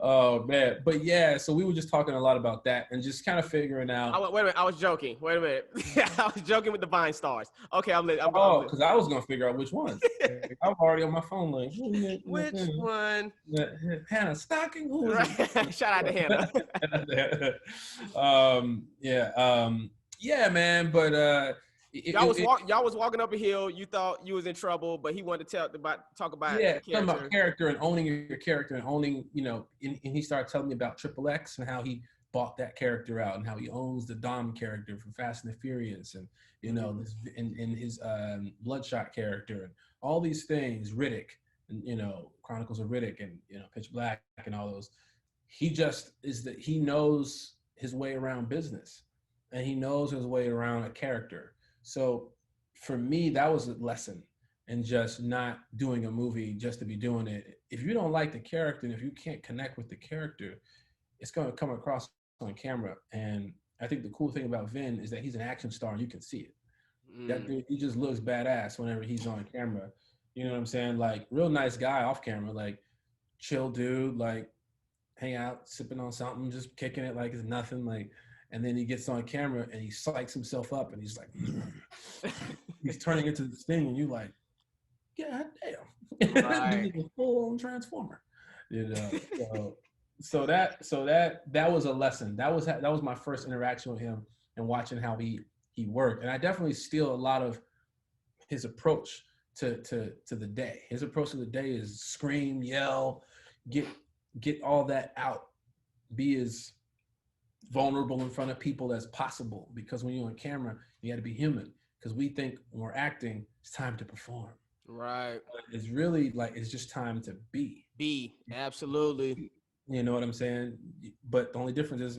Oh man, but yeah, so we were just talking a lot about that and just kind of figuring out. Wait a minute, I was joking. Wait a minute, I was joking with the Vine stars. Okay, I'm because I was gonna figure out which ones. I'm already on my phone like, which one? Hannah Stocking. Who is it? Shout out to Hannah. Yeah, man, but y'all was walking up a hill. You thought you was in trouble, but he wanted to talk about talking about character and owning your character and owning, and he started telling me about Triple X and how he bought that character out and how he owns the Dom character from Fast and the Furious and in his Bloodshot character and all these things, Riddick and Chronicles of Riddick and Pitch Black and all those. He just he knows his way around business and he knows his way around a character. So for me, that was a lesson in just not doing a movie just to be doing it. If you don't like the character and if you can't connect with the character, it's going to come across on camera. And I think the cool thing about Vin is that he's an action star and you can see it. That dude, he just looks badass whenever he's on camera. You know what I'm saying? Like real nice guy off camera, like chill dude, like hang out, sipping on something, just kicking it like it's nothing, like. And then he gets on camera and he psychs himself up and he's like, he's turning into this thing and you like, God damn, right. He's a full-on transformer, So that was a lesson. That was my first interaction with him and watching how he worked. And I definitely steal a lot of his approach to the day. His approach to the day is scream, yell, get all that out, be as vulnerable in front of people as possible, because when you're on camera you got to be human, because we think when we're acting it's time to perform, right? But it's really like it's just time to be absolutely, you know what I'm saying? But the only difference is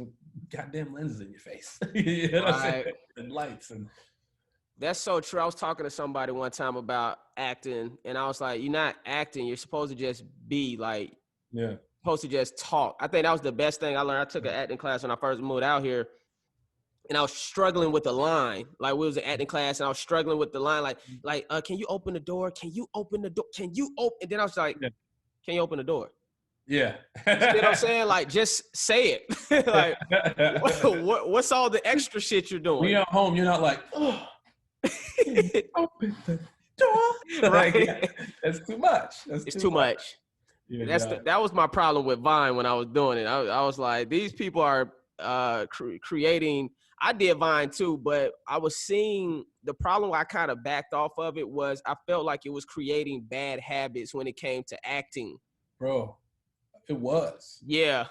goddamn lenses in your face. You know what I'm saying? And lights. And that's so true. I was talking to somebody one time about acting and I was like, you're not acting, you're supposed to just be like, yeah, supposed to just talk. I think that was the best thing I learned. I took an acting class when I first moved out here and I was struggling with the line. Like we was an acting class and I was struggling with the line. Like, can you open the door? Can you open the door? Can you open? And then I was like, Can you open the door? Yeah. You know what I'm saying? Like, just say it. Like, what's all the extra shit you're doing? When you're at home, you're not like, oh, open the door. Right. Like, that's too much. It's too much. Yeah, that was my problem with Vine when I was doing it. I was like, these people are creating. I did Vine too, but I was seeing the problem. I kind of backed off of it was I felt like it was creating bad habits when it came to acting. Bro, it was. Yeah.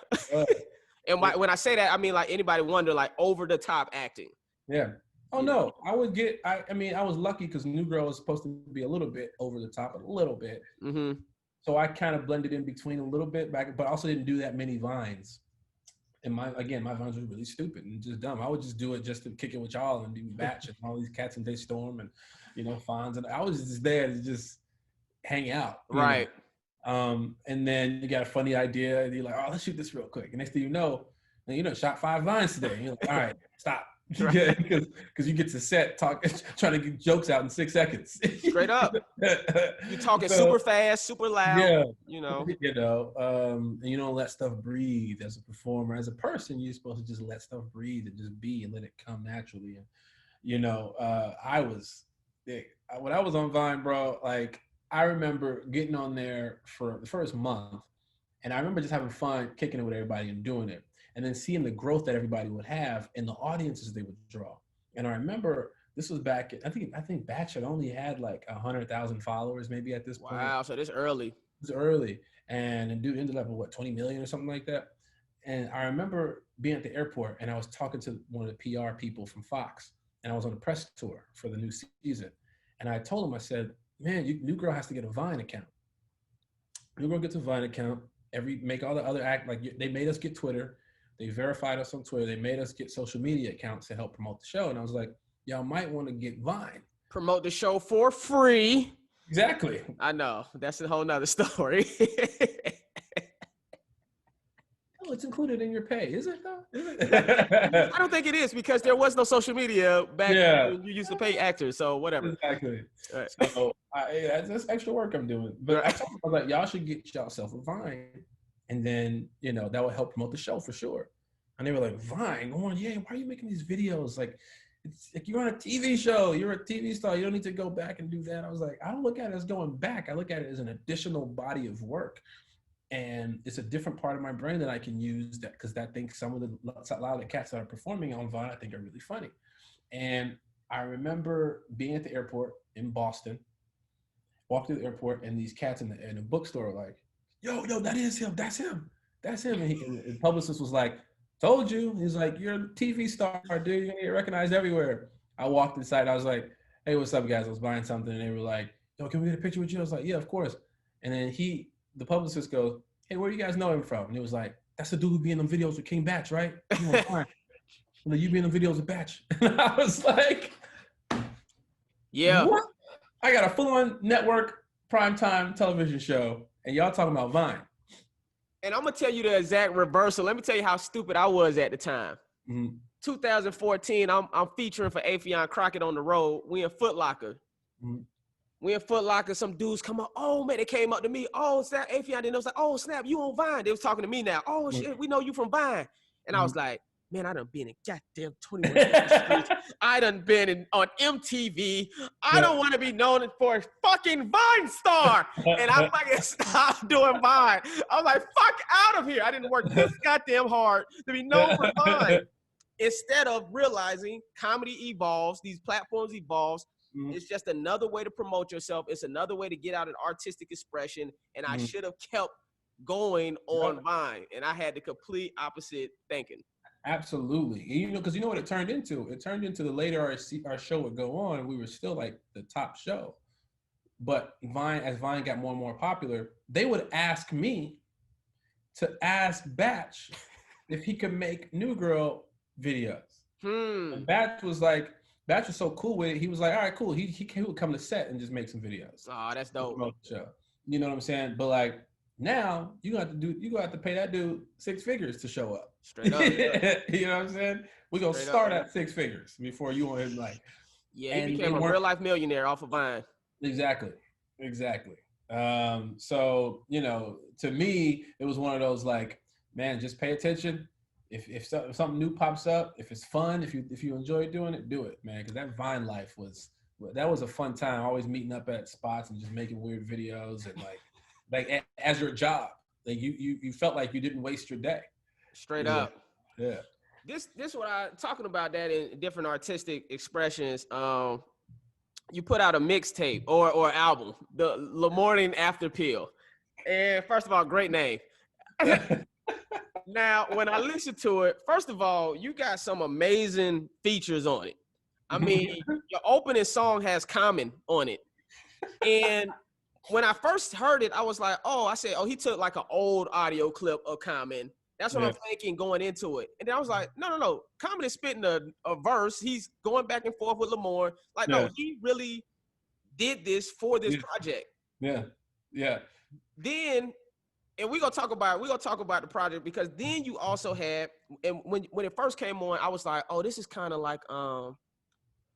And when I say that, I mean like anybody wonder like over the top acting. Yeah. Oh no, I would get. I mean, I was lucky because New Girl was supposed to be a little bit over the top, a little bit. Mm-hmm. So I kind of blended in between a little bit back, but also didn't do that many vines. And my vines were really stupid and just dumb. I would just do it just to kick it with y'all and do Batch and all these cats and Day Storm and Fonz, and I was just there to just hang out. Right. And then you got a funny idea and you're like, oh, let's shoot this real quick. And next thing you know, shot 5 vines today. And you're like, all right, stop. Because you get to set trying to get jokes out in 6 seconds. Straight up. You're talking super fast, super loud. Yeah. And you don't let stuff breathe as a performer. As a person, you're supposed to just let stuff breathe and just be and let it come naturally. And when I was on Vine, bro, like I remember getting on there for the first month, and I remember just having fun kicking it with everybody and doing it. And then seeing the growth that everybody would have and the audiences they would draw. And I remember this was back, I think Batch had only had like 100,000 followers maybe at this point. Wow, so this early. It was early. And the dude ended up with 20 million or something like that. And I remember being at the airport and I was talking to one of the PR people from Fox, and I was on a press tour for the new season. And I told him, I said, man, New Girl has to get a Vine account. New Girl gets a Vine account. Make all the other they made us get Twitter. They verified us on Twitter. They made us get social media accounts to help promote the show. And I was like, y'all might want to get Vine. Promote the show for free. Exactly. I know. That's a whole nother story. Oh, it's included in your pay. Is it though? I don't think it is because there was no social media back when you used to pay actors. So whatever. Exactly. Right. So that's extra work I'm doing. But I told them, I was like, y'all should get yourself a Vine. And then, that would help promote the show for sure. And they were like, Vine, why are you making these videos? Like, it's like you're on a TV show. You're a TV star. You don't need to go back and do that. I was like, I don't look at it as going back. I look at it as an additional body of work. And it's a different part of my brain that I can use because a lot of the cats that are performing on Vine, I think are really funny. And I remember being at the airport in Boston, walked through the airport, and these cats in the bookstore were like, yo, that is him. That's him. And the publicist was like, told you. He's like, you're a TV star, dude. You're going to get recognized everywhere. I walked inside. I was like, hey, what's up, guys? I was buying something. And they were like, yo, can we get a picture with you? I was like, yeah, of course. And then the publicist goes, hey, where do you guys know him from? And he was like, that's the dude who be in them videos with King Batch, right? You be in the videos with Batch. And I was like, yeah. What? I got a full-on network primetime television show. And y'all talking about Vine. And I'm going to tell you the exact reversal. Let me tell you how stupid I was at the time. Mm-hmm. 2014, I'm featuring for Afion Crockett on the road. We in Foot Locker. Mm-hmm. We in Foot Locker. Some dudes come up. Oh, man, they came up to me. Oh, it's that Afion. Then I was like, oh, snap, you on Vine. They was talking to me now. Oh, shit, we know you from Vine. And I was like, man, I done been in goddamn 21 streets. I done been on MTV. I don't want to be known for a fucking Vine star. And I fucking stopped doing Vine. I was like, fuck out of here. I didn't work this goddamn hard to be known for Vine. Instead of realizing comedy evolves, these platforms evolves, it's just another way to promote yourself. It's another way to get out an artistic expression. And I should have kept going on Vine. And I had the complete opposite thinking. Absolutely. And because you know what it turned into? It turned into the later our show would go on, we were still like the top show. But as Vine got more and more popular, they would ask me to ask Batch if he could make New Girl videos. And Batch was so cool with it. He was like, all right, cool. He would come to set and just make some videos. Oh, that's dope. Show. You know what I'm saying? But like now you gonna have to pay that dude 6 figures to show up. Straight up. You know what I'm saying? We're gonna start at 6 figures before you want him like. Yeah, he became a real life millionaire off of Vine. Exactly. So to me, it was one of those like, man, just pay attention. If something new pops up, if it's fun, if you enjoy doing it, do it, man. Because that Vine life was a fun time. Always meeting up at spots and just making weird videos and like as your job. Like you felt like you didn't waste your day. Straight up. Yeah. This what I'm talking about, that in different artistic expressions. You put out a mixtape or album, the Lamorne After Pill. And first of all, great name. Now, when I listen to it, first of all, you got some amazing features on it. I mean, your opening song has Common on it. And when I first heard it, I was like, I said, he took like an old audio clip of Common. That's what I'm thinking going into it. And then I was like, no. Common is spitting a verse. He's going back and forth with Lamorne. Like, no, he really did this for this project. Yeah. Then, and we're gonna talk about the project, because then you also had, and when it first came on, I was like, this is kind of like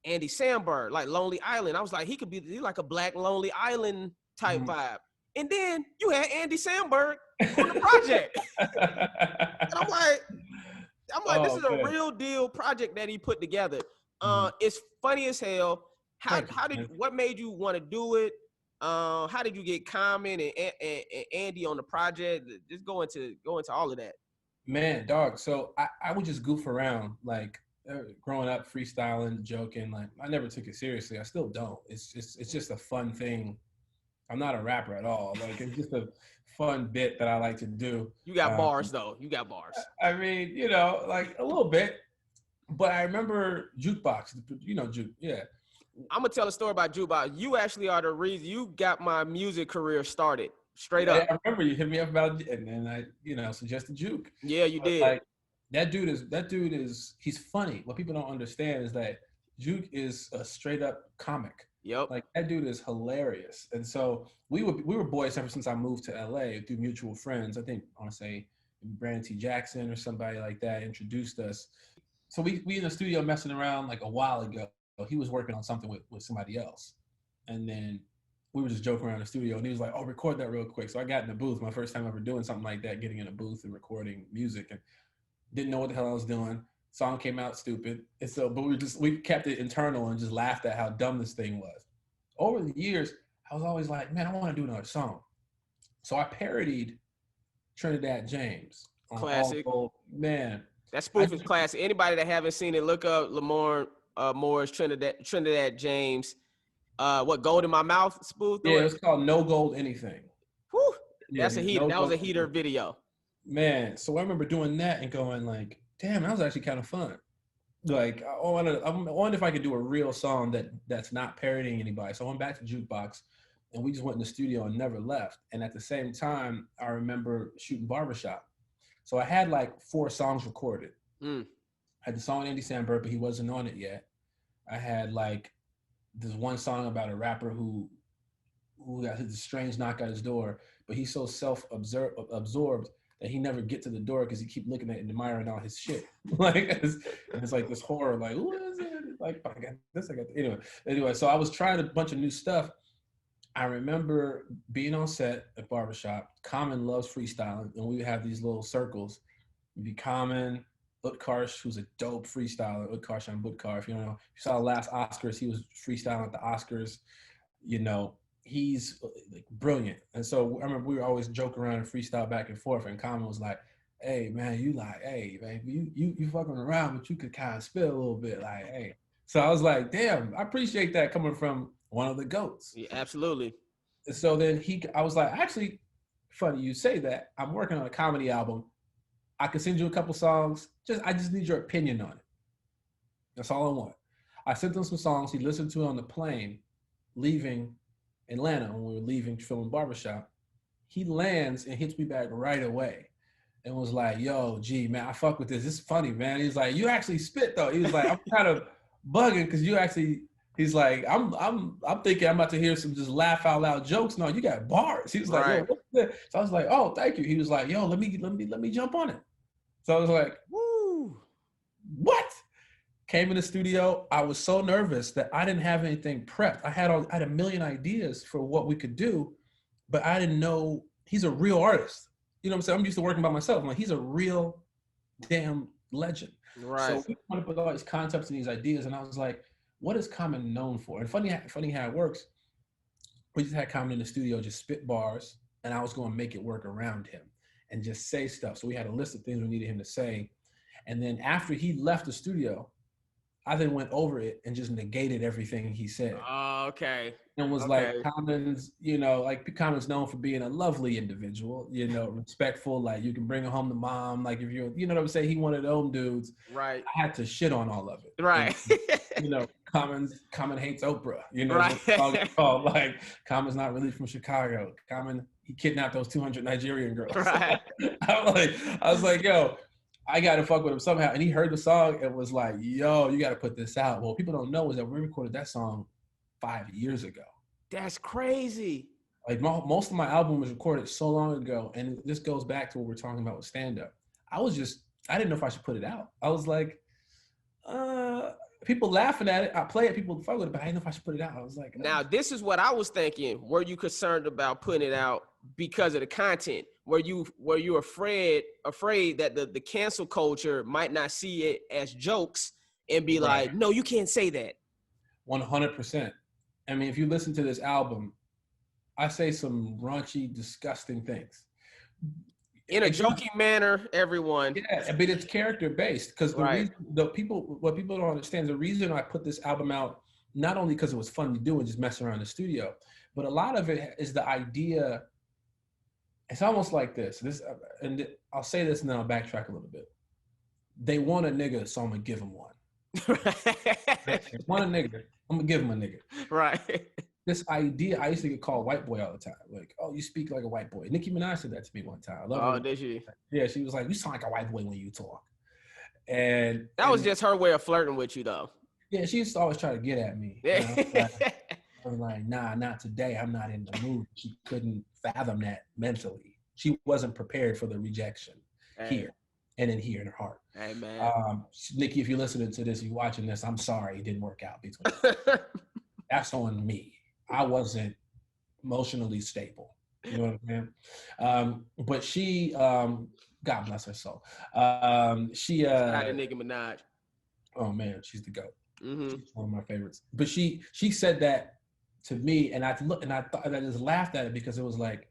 Andy Samberg, like Lonely Island. I was like, he could be like a Black Lonely Island type vibe. And then you had Andy Samberg on the project. And I'm like, this is a real deal project that he put together. It's funny as hell. What made you want to do it? How did you get Common and Andy on the project? Just go into all of that. Man, dog. So I would just goof around, like growing up, freestyling, joking. Like I never took it seriously. I still don't. It's just a fun thing. I'm not a rapper at all. Like it's just a fun bit that I like to do. You got bars though. You got bars. I mean, like a little bit. But I remember Jukebox. Juke. Yeah. I'm gonna tell a story about Jukebox. You actually are the reason you got my music career started. Straight up. I remember you hit me up about it, and then I, suggested Juke. Yeah, you did. Like that dude is he's funny. What people don't understand is that Juke is a straight up comic. Yep. Like that dude is hilarious. And so we were boys ever since I moved to LA through mutual friends. I think I want to say Brandon T. Jackson or somebody like that introduced us. So we in the studio messing around like a while ago. He was working on something with somebody else. And then we were just joking around in the studio, and he was like, record that real quick. So I got in the booth, my first time ever doing something like that, getting in a booth and recording music, and didn't know what the hell I was doing. Song came out stupid. And so, but we kept it internal and just laughed at how dumb this thing was. Over the years, I was always like, man, I want to do another song. So I parodied Trinidad James. Classic. Man. That spoof is classic. Anybody that haven't seen it, look up Lamorne Moore's Trinidad James. What, Gold in My Mouth spoof? Yeah, it was called No Gold Anything. Whew. That's a heater. That was a heater video. Man, so I remember doing that and going like, damn, that was actually kind of fun. Like, I wonder if I could do a real song that's not parodying anybody. So I went back to Jukebox, and we just went in the studio and never left. And at the same time, I remember shooting Barbershop. So I had like 4 songs recorded. I had the song with Andy Samberg, but he wasn't on it yet. I had like this one song about a rapper who got this strange knock at his door, but he's so absorbed that he never get to the door because he keep looking at and admiring all his shit. Like it's like this horror, like, what is it? Like, I got this, I got that. Anyway, so I was trying a bunch of new stuff. I remember being on set at Barbershop. Common loves freestyling, and we would have these little circles. It'd be Common, Utkarsh, who's a dope freestyler. Utkarsh and Butkar, if you don't know. If you saw the last Oscars, he was freestyling at the Oscars. He's like brilliant. And so I remember we were always joking around and freestyle back and forth. And Common was like, hey man, you fucking around, but you could kind of spit a little bit. Like, hey. So I was like, damn, I appreciate that coming from one of the GOATs. Yeah, absolutely. And so then I was like, actually, funny you say that. I'm working on a comedy album. I can send you a couple songs. I just need your opinion on it. That's all I want. I sent him some songs. He listened to it on the plane, leaving Atlanta when we were leaving filming Barbershop. He lands and hits me back right away and was like, yo, G, man, I fuck with this. This is funny, man. He's like, you actually spit though. He was like, I'm kind of bugging because you actually, he's like, I'm thinking I'm about to hear some just laugh out loud jokes. No, you got bars. He was like, yo, what's this? So I was like, oh, thank you. He was like, yo, let me jump on it. So I was like, woo, what? Came in the studio. I was so nervous that I didn't have anything prepped. I had a million ideas for what we could do, but I didn't know he's a real artist. You know what I'm saying? I'm used to working by myself. I'm like, he's a real damn legend. Right. So we want to put all these concepts and these ideas, and I was like, what is Common known for? And funny how it works. We just had Common in the studio just spit bars, and I was going to make it work around him and just say stuff. So we had a list of things we needed him to say. And then after he left the studio, I then went over it and just negated everything he said. Oh, okay. And was like, Common's, Common's known for being a lovely individual, respectful, like you can bring home to mom, like if you're, you know what I'm saying? He one of those dudes. Right. I had to shit on all of it. Right. you know, Common hates Oprah. You know, Right. the song is called like Common's not really from Chicago. Common, he kidnapped those 200 Nigerian girls. Right. I was like, yo, I gotta fuck with him somehow. And he heard the song and was like, yo, you gotta put this out. Well, what people don't know is that we recorded that song 5 years ago. That's crazy. Like most of my album was recorded so long ago, and this goes back to what we're talking about with stand-up. I didn't know if I should put it out. I was like, people laughing at it. I play it, people fuck with it, but I didn't know if I should put it out. I was like, now this is what I was thinking. Were you concerned about putting it out because of the content? Were you afraid that the cancel culture might not see it as jokes and be like, no, you can't say that? 100%. I mean, if you listen to this album, I say some raunchy, disgusting things. In a joking manner, everyone. Yeah, but it's character based because what people don't understand, the reason I put this album out, not only because it was fun to do and just mess around in the studio, but a lot of it is the idea. It's almost like this, and I'll say this and then I'll backtrack a little bit. They want a nigga, so I'm gonna give them one. They want a nigga, I'm gonna give them a nigga. Right. This idea, I used to get called white boy all the time. Like, oh, you speak like a white boy. Nicki Minaj said that to me one time. I love her. Did she? Yeah, she was like, you sound like a white boy when you talk. And that was just her way of flirting with you, though. Yeah, she used to always try to get at me. You know? I was like, nah, not today. I'm not in the mood. She couldn't fathom that mentally. She wasn't prepared for the rejection here and in here in her heart. Hey, man. Nikki, if you're listening to this, you're watching this, I'm sorry it didn't work out between us. That's on me. I wasn't emotionally stable. You know what I'm saying? But she, God bless her soul. She Not a Nicki Minaj. Oh man, she's the GOAT. Mm-hmm. She's one of my favorites. But she said that to me, and I thought, and I just laughed at it because it was like,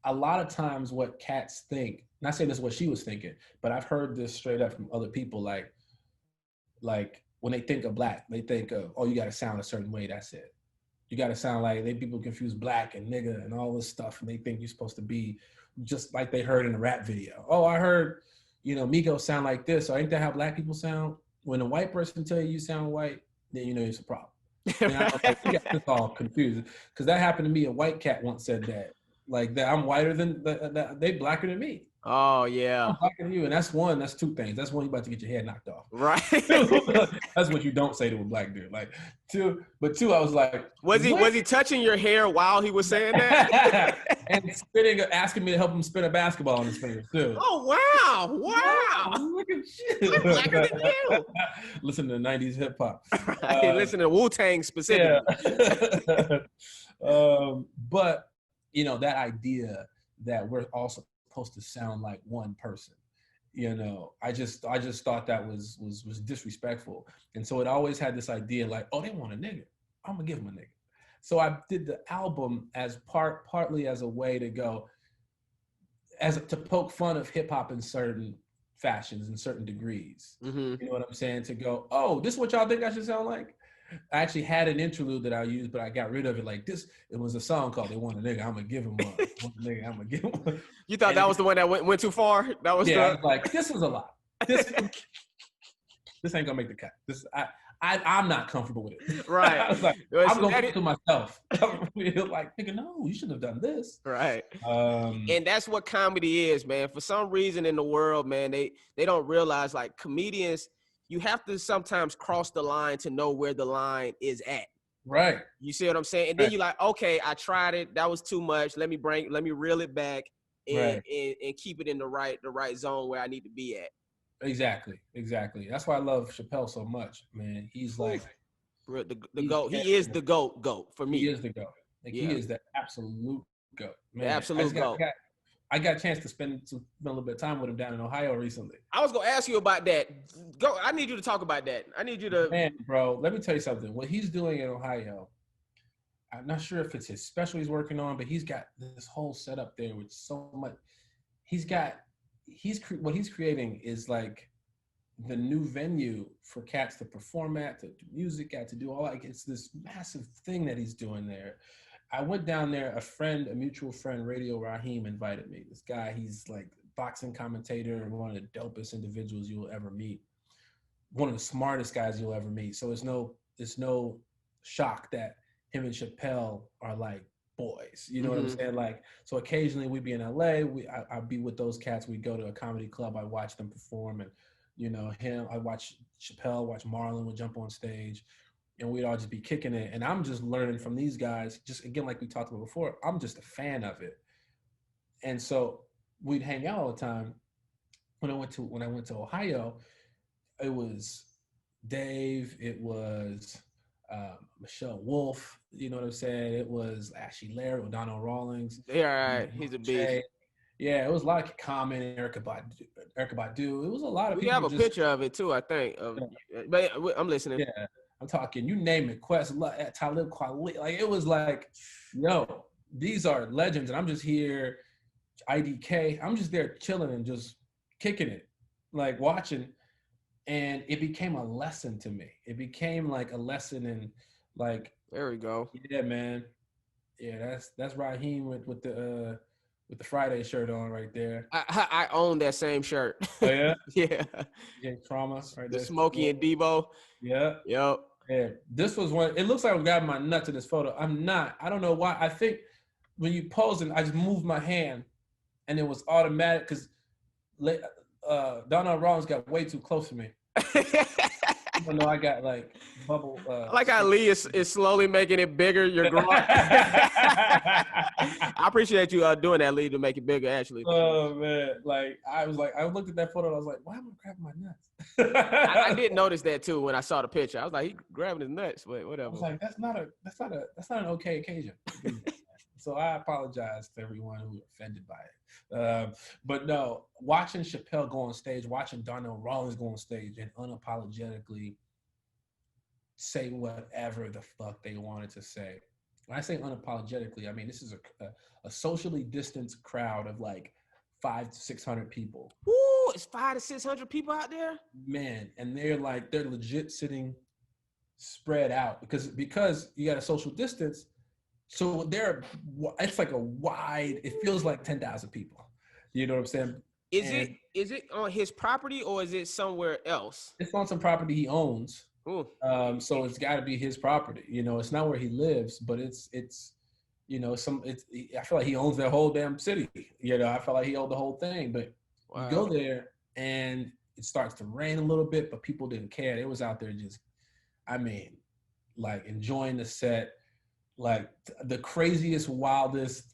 a lot of times what cats think, not saying this is what she was thinking, but I've heard this straight up from other people, like when they think of black, they think of, oh, you got to sound a certain way, that's it. You got to sound like, people confuse black and nigga and all this stuff, and they think you're supposed to be just like they heard in the rap video. Oh, I heard, Migos sound like this, so ain't that how black people sound? When a white person tell you sound white, then you know it's a problem. And I was like, you got this all confused. Because that happened to me, a white cat once said that. Like, that I'm whiter than, they blacker than me. Oh, yeah. I'm blacker than you, and that's two things. That's one, you about to get your head knocked off. Right. That's what you don't say to a black dude. Like, two, I was like, was he touching your hair while he was saying that? And asking me to help him spin a basketball on his fingers too. Oh, wow. Look at you. I'm blacker than you. Listen to 90s hip hop. Listen to Wu-Tang specifically. Yeah. But that idea that we're all supposed to sound like one person, I just thought that was disrespectful. And so it always had this idea like, oh, they want a nigga, I'm gonna give them a nigga. So I did the album as partly as a way to go, to poke fun of hip hop in certain fashions and certain degrees. Mm-hmm. You know what I'm saying? To go, oh, this is what y'all think I should sound like? I actually had an interlude that I used, but I got rid of it. Like this, it was a song called "They Want a Nigga." I'm gonna give him one. Nigga, I'm gonna give him one. You thought that was the one that went too far? That was I was like, this is a lot. This ain't gonna make the cut. I'm not comfortable with it. Right. I was like, I'm going to myself. Like, nigga, no, you shouldn't have done this. Right. And that's what comedy is, man. For some reason in the world, man, they don't realize, like, comedians, you have to sometimes cross the line to know where the line is at. Right. You see what I'm saying? And then you're like, okay, I tried it. That was too much. Let me reel it back and keep it in the right zone where I need to be at. Exactly. That's why I love Chappelle so much, man. He's like the GOAT. He is the GOAT for me. He is the GOAT. Like, he is the absolute GOAT. Man, the absolute GOAT. I got a chance to spend a little bit of time with him down in Ohio recently. I was gonna ask you about that. Go. I need you to talk about that. I need you to. Man, bro, let me tell you something. What he's doing in Ohio, I'm not sure if it's his special he's working on, but he's got this whole setup there with so much. What he's creating is like the new venue for cats to perform at, to do music at, to do all that. It's this massive thing that he's doing there. I went down there, a mutual friend, Radio Raheem, invited me. This guy, he's like boxing commentator and one of the dopest individuals you will ever meet. one of the smartest guys you'll ever meet. So it's no shock that him and Chappelle are like boys. You know what I'm saying? Like, so occasionally we'd be in LA. I'd be with those cats. We'd go to a comedy club. I watch them perform, and I watch Chappelle, watch Marlon would jump on stage, and we'd all just be kicking it. And I'm just learning from these guys. Just again, like we talked about before, I'm just a fan of it. And so we'd hang out all the time. When I went to Ohio, it was Dave, it was Michelle Wolf, you know what I'm saying? It was Ashley Laird, O'Donnell Rawlings. Yeah, right. He's a beast. Yeah, it was a lot of Common, Erykah Badu. It was a lot of people. We have a picture of it too, I think. But I'm listening. Yeah, I'm talking. You name it, Quest, Talib Kweli. Like it was like, yo, these are legends, and I'm just here. IDK. I'm just there chilling and just kicking it, like watching. And it became a lesson to me. It became like a lesson in, like. There we go. Yeah, man. Yeah, that's Raheem with the Friday shirt on right there. I own that same shirt. Oh yeah. Yeah. Yeah, Trauma. Right The there. Smokey and Debo. Yeah. Yep. Yeah. This was one. It looks like I'm grabbing my nuts in this photo. I'm not. I don't know why. I think when you posing, I just moved my hand, and it was automatic because Donnell Rollins got way too close to me. Even though I got like bubble. I like how Lee is slowly making it bigger. You're growing. I appreciate you doing that, Lee, to make it bigger, actually. Oh man, like I looked at that photo and I was like, why am I grabbing my nuts? I did notice that too when I saw the picture. I was like, he grabbing his nuts, but whatever. I was like, that's not an okay occasion. So I apologize to everyone who was offended by it. But no, watching Chappelle go on stage, watching Donnell Rawlings go on stage and unapologetically say whatever the fuck they wanted to say. When I say unapologetically, I mean this is a socially distanced crowd of like 500 to 600 people. Ooh, it's 500 to 600 people out there? Man, and they're legit sitting spread out because you got a social distance. So it's like a wide, it feels like 10,000 people. You know what I'm saying? Is it on his property or is it somewhere else? It's on some property he owns. Ooh. So it's got to be his property. You know, it's not where he lives, but it's I feel like he owns that whole damn city. You know, I feel like he owned the whole thing. But wow. You go there and it starts to rain a little bit, but people didn't care. They was out there just, like enjoying the set. Like the craziest, wildest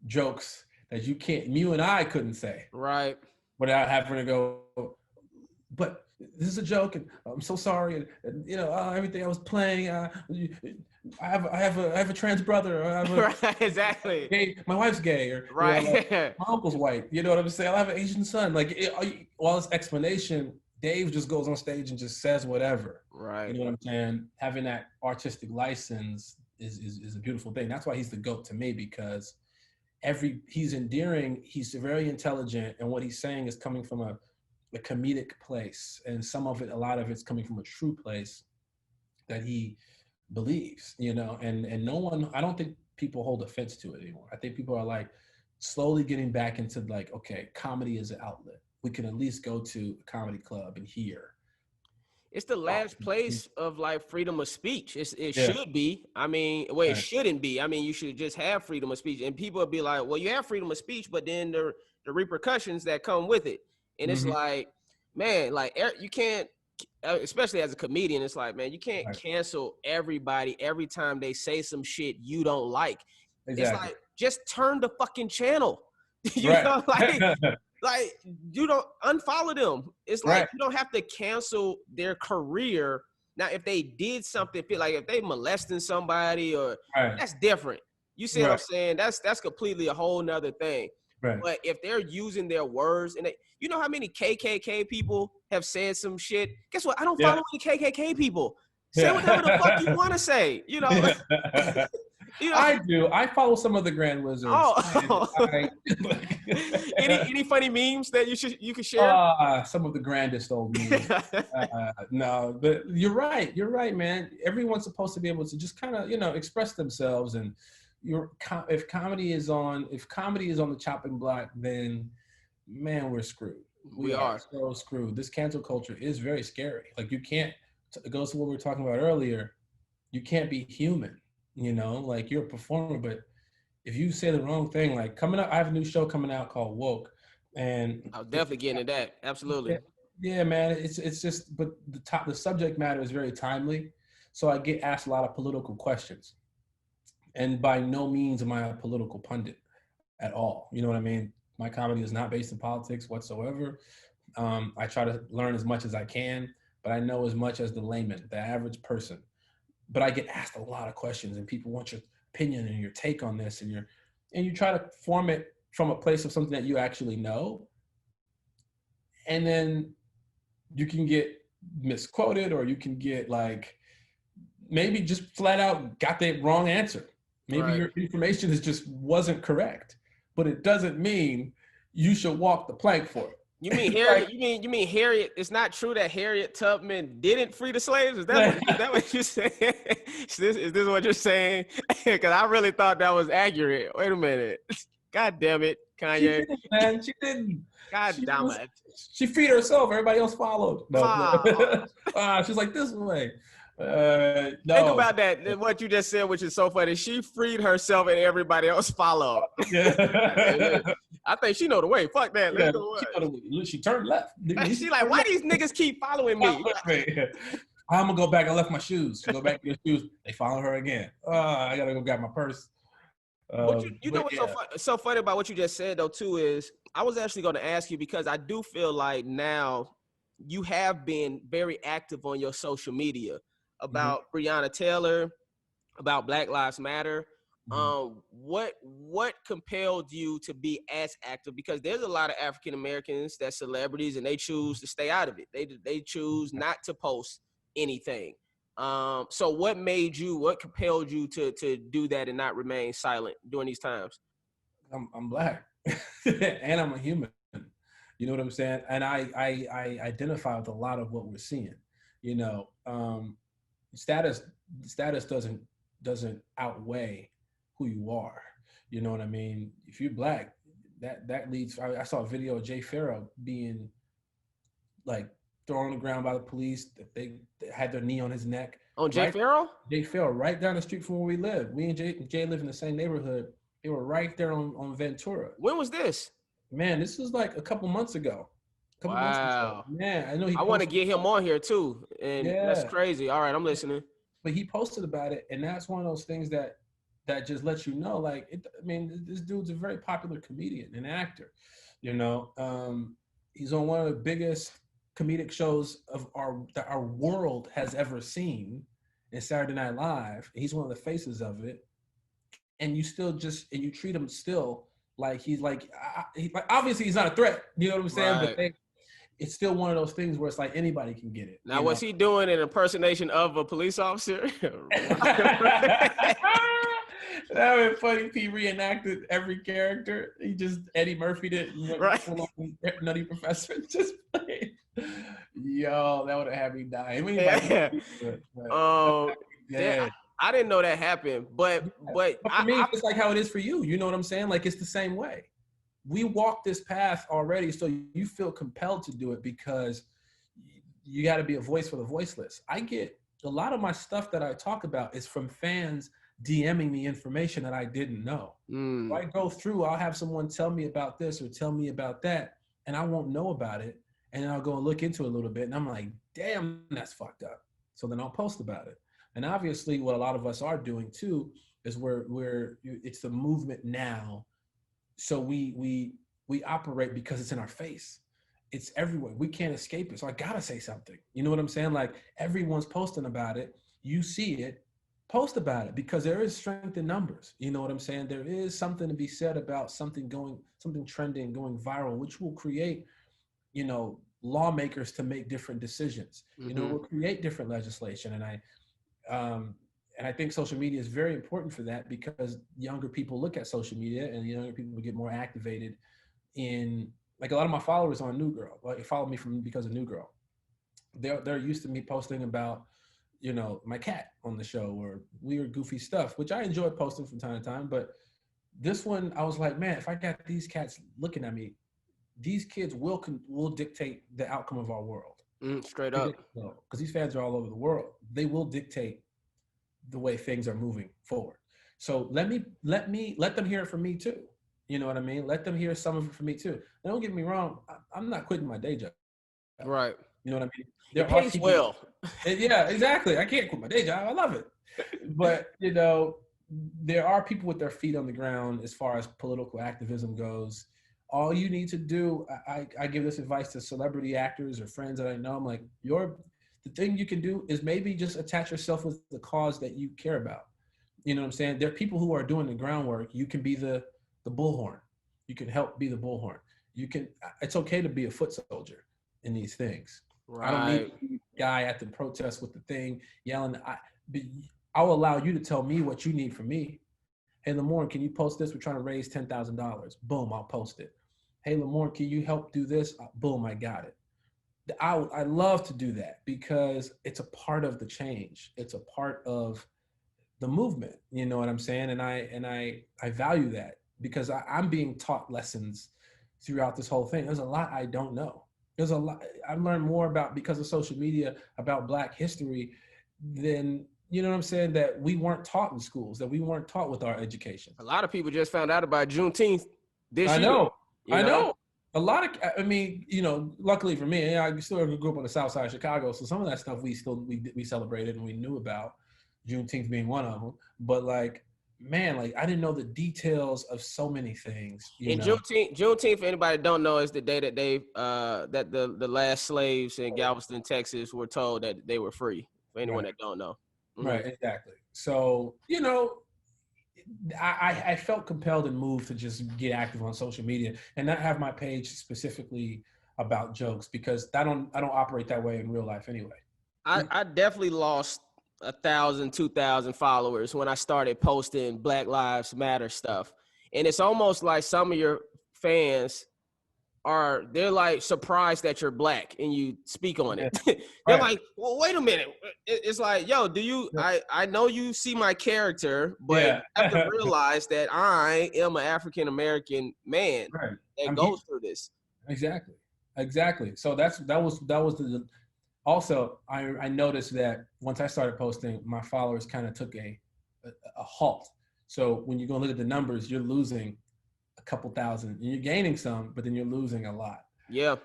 jokes that you and I couldn't say. Right. Without having to go, but this is a joke and I'm so sorry. And everything I was playing, I have a trans brother. Right, exactly. Gay, my wife's gay. Or, right. My uncle's white. You know what I'm saying? I have an Asian son. Like all this explanation, Dave just goes on stage and just says whatever. Right. You know what I'm saying? Having that artistic license is a beautiful thing. That's why he's the GOAT to me, because he's endearing, he's very intelligent, and what he's saying is coming from a comedic place, and a lot of it's coming from a true place that he believes, and no one, I don't think people hold offense to it anymore. I think people are like slowly getting back into like, okay, comedy is an outlet. We can at least go to a comedy club and hear. It's the last place of like freedom of speech. It should be. I mean, it shouldn't be. I mean, you should just have freedom of speech. And people will be like, well, you have freedom of speech, but then the repercussions that come with it. And it's like, man, like you can't, especially as a comedian, it's like, man, you can't cancel everybody every time they say some shit you don't like. Exactly. It's like, just turn the fucking channel. You know, like you don't unfollow them. It's like you don't have to cancel their career. Now, if they did something, feel like if they molesting somebody or that's different. You see what I'm saying? That's completely a whole nother thing. Right. But if they're using their words and you know how many KKK people have said some shit? Guess what? I don't follow any KKK people. Say whatever the fuck you want to say. You know. I do. I follow some of the Grand Wizards. Oh. Any funny memes that you could share? Some of the grandest old memes. No, but you're right. You're right, man. Everyone's supposed to be able to just kind of, express themselves. And if comedy is on the chopping block, then man, we're screwed. We are. so screwed. This cancel culture is very scary. Like you can't, it goes to what we were talking about earlier. You can't be human, you know, like you're a performer, but if you say the wrong thing, like coming up, I have a new show coming out called Woke. And I was definitely getting into that. Absolutely. yeah, man, it's just, but the subject matter is very timely. So I get asked a lot of political questions. And by no means am I a political pundit at all. You know what I mean? My comedy is not based in politics whatsoever. I try to learn as much as I can, but I know as much as the layman, the average person. But I get asked a lot of questions, and people want your opinion and your take on this, and you try to form it from a place of something that you actually know, and then you can get misquoted, or you can get like maybe just flat out got the wrong answer. Maybe Right. your information is just wasn't correct, but it doesn't mean you should walk the plank for it. You mean Harriet? You mean Harriet? It's not true that Harriet Tubman didn't free the slaves. Is that what you're saying? Is this what you're saying? Because I really thought that was accurate. Wait a minute. God damn it, Kanye. She didn't, man. She didn't. God damn it. She freed herself. Everybody else followed. No. Oh. She's like this way. No. Think about that. What you just said, which is so funny. She freed herself and everybody else followed. Yeah. I think she know the way. Fuck that. Let's go. She turned left. She like, why these niggas keep following me? I'm gonna go back. I left my shoes. She go back to your shoes. They follow her again. I gotta go grab my purse. You know what's so funny about what you just said though too is I was actually going to ask you because I do feel like now you have been very active on your social media about Breonna Taylor, about Black Lives Matter. What compelled you to be as active? Because there's a lot of African Americans that's celebrities and they choose to stay out of it. They choose not to post anything. So what compelled you to do that and not remain silent during these times? I'm Black and I'm a human. You know what I'm saying? And I identify with a lot of what we're seeing. You know, status doesn't outweigh who you are. You know what I mean? If you're Black, that leads. I saw a video of Jay Farrow being like thrown on the ground by the police. That they had their knee on his neck. On Jay Farrow? Jay Farrow, right down the street from where we live. We and Jay live in the same neighborhood. They were right there on Ventura. When was this? Man, this was like a couple months ago. Wow. Man, I know I want to get him on here too. And that's crazy. All right, I'm listening. But he posted about it, and that's one of those things that just lets you know, like, this dude's a very popular comedian and actor. You know, he's on one of the biggest comedic shows that our world has ever seen in Saturday Night Live. He's one of the faces of it, and you treat him still like he's like obviously he's not a threat. You know what I'm saying? Right. But it's still one of those things where it's like anybody can get it. Now, was he doing an impersonation of a police officer? That would be funny. He reenacted every character. He just Eddie Murphy'd it. Right. Nutty Professor just played. Yo, that would have had me die. Yeah. I didn't know that happened, but for me, it's like how it is for you. You know what I'm saying? Like it's the same way. We walked this path already, so you feel compelled to do it because you got to be a voice for the voiceless. I get a lot of my stuff that I talk about is from fans DMing me information that I didn't know. So I go through, I'll have someone tell me about this or tell me about that, and I won't know about it. And then I'll go and look into it a little bit, and I'm like, damn, that's fucked up. So then I'll post about it. And obviously what a lot of us are doing too is it's the movement now. So we operate because it's in our face. It's everywhere. We can't escape it. So I gotta say something. You know what I'm saying? Like everyone's posting about it. You see it, post about it because there is strength in numbers. You know what I'm saying? There is something to be said about something trending, going viral, which will create, you know, lawmakers to make different decisions. You know, will create different legislation. And I think social media is very important for that because younger people look at social media and younger people get more activated in, like a lot of my followers on New Girl, like follow me because of New Girl. They're used to me posting about, you know, my cat on the show or weird, goofy stuff, which I enjoy posting from time to time. But this one, I was like, man, if I got these cats looking at me, these kids will dictate the outcome of our world. Straight up. Because these fans are all over the world. They will dictate the way things are moving forward. So let them hear it from me too. You know what I mean? Let them hear some of it from me too. Now, don't get me wrong. I'm not quitting my day job. Right. You know what I mean? It pays well. Yeah, exactly. I can't quit my day job. I love it. But, you know, there are people with their feet on the ground as far as political activism goes. All you need to do, I give this advice to celebrity actors or friends that I know. I'm like, the thing you can do is maybe just attach yourself with the cause that you care about. You know what I'm saying? There are people who are doing the groundwork. You can be the bullhorn. You can help be the bullhorn. It's okay to be a foot soldier in these things. Right. I don't need to be a guy at the protest with the thing yelling. I'll allow you to tell me what you need from me. Hey, Lamorne, can you post this? We're trying to raise $10,000. Boom, I'll post it. Hey, Lamorne, can you help do this? Boom, I got it. I love to do that because it's a part of the change. It's a part of the movement. You know what I'm saying? And I value that because I'm being taught lessons throughout this whole thing. There's a lot I don't know. There's a lot I learned more about because of social media about Black history than, you know what I'm saying, that we weren't taught in schools, that we weren't taught with our education. A lot of people just found out about Juneteenth this year. I know. A lot of, I mean, you know, luckily for me, I still grew up on the South Side of Chicago, so some of that stuff we celebrated and we knew about, Juneteenth being one of them. But like, man, like I didn't know the details of so many things. Juneteenth, for anybody that don't know, is the day that that the last slaves in Galveston, Texas, were told that they were free. For anyone that don't know. Mm-hmm. Right, exactly. So, you know, I felt compelled and moved to just get active on social media and not have my page specifically about jokes because I don't operate that way in real life anyway. I definitely lost 1,000, 2,000 followers when I started posting Black Lives Matter stuff. And it's almost like some of your fans they're like surprised that you're Black and you speak on it. They're like, well, wait a minute. It's like, yo, I know you see my character, but you have to realize that I am an African-American man that goes through this. Exactly. So that was the also, I noticed that once I started posting, my followers kind of took a halt. So when you go look at the numbers, you're losing a couple thousand, and you're gaining some, but then you're losing a lot. Yeah.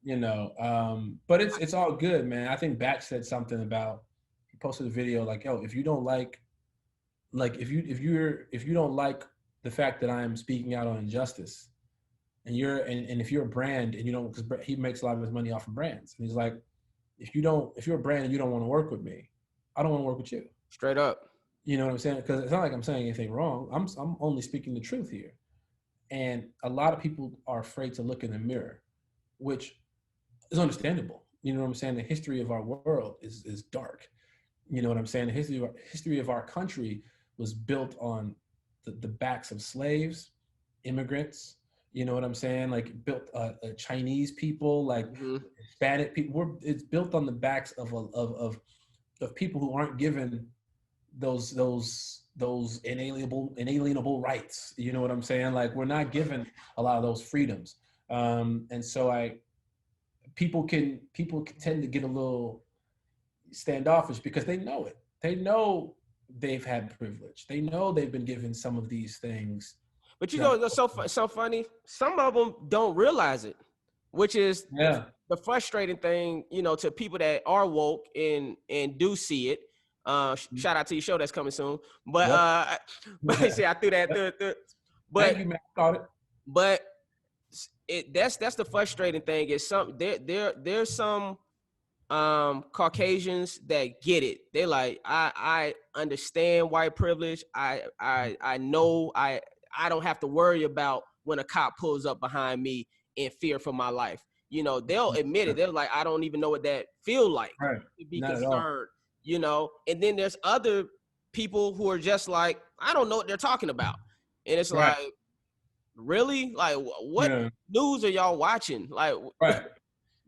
You know, but it's all good, man. I think Batch said something about, he posted a video like, yo, if you don't like if you don't like the fact that I am speaking out on injustice, and if you're a brand and you don't, because he makes a lot of his money off of brands, and he's like, if you're a brand and you don't want to work with me, I don't want to work with you. Straight up. You know what I'm saying? Because it's not like I'm saying anything wrong. I'm only speaking the truth here. And a lot of people are afraid to look in the mirror, which is understandable. You know what I'm saying? The history of our world is dark. You know what I'm saying? The history of our country was built on the backs of slaves, immigrants. You know what I'm saying? Like built Chinese people, like Hispanic people. It's built on the backs of people who aren't given those inalienable rights. You know what I'm saying? Like we're not given a lot of those freedoms, and so people tend to get a little standoffish because they know it. They know they've had privilege. They know they've been given some of these things. But you know, it's so funny. Some of them don't realize it, which is the frustrating thing, you know, to people that are woke and do see it. Shout out to your show that's coming soon. But see, I threw that. But thank you, man. Got it. But that's the frustrating thing is there's some Caucasians that get it. They're like, I understand white privilege. I know I don't have to worry about when a cop pulls up behind me in fear for my life. You know, they'll admit it. They're like, I don't even know what that feel like to be concerned, you know? And then there's other people who are just like, I don't know what they're talking about. And it's like, really? Like, what news are y'all watching? Like,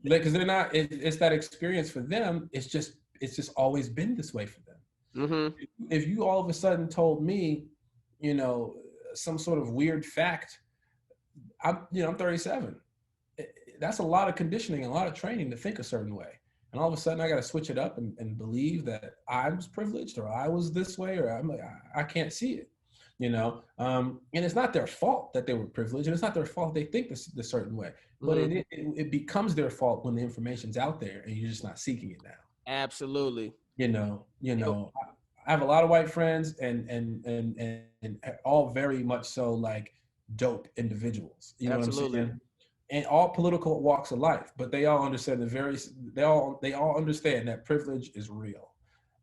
because they're not, it's that experience for them. It's just always been this way for them. If you all of a sudden told me, you know, some sort of weird fact, I'm 37. that's a lot of conditioning, a lot of training to think a certain way. And all of a sudden I got to switch it up and believe that I was privileged or I was this way, or I'm like, I can't see it, you know? And it's not their fault that they were privileged, and it's not their fault they think this certain way, but it becomes their fault when the information's out there and you're just not seeking it now. Absolutely. You know, I have a lot of white friends and all very much so like dope individuals, you know what I'm saying? And all political walks of life, but they all understand they all understand that privilege is real.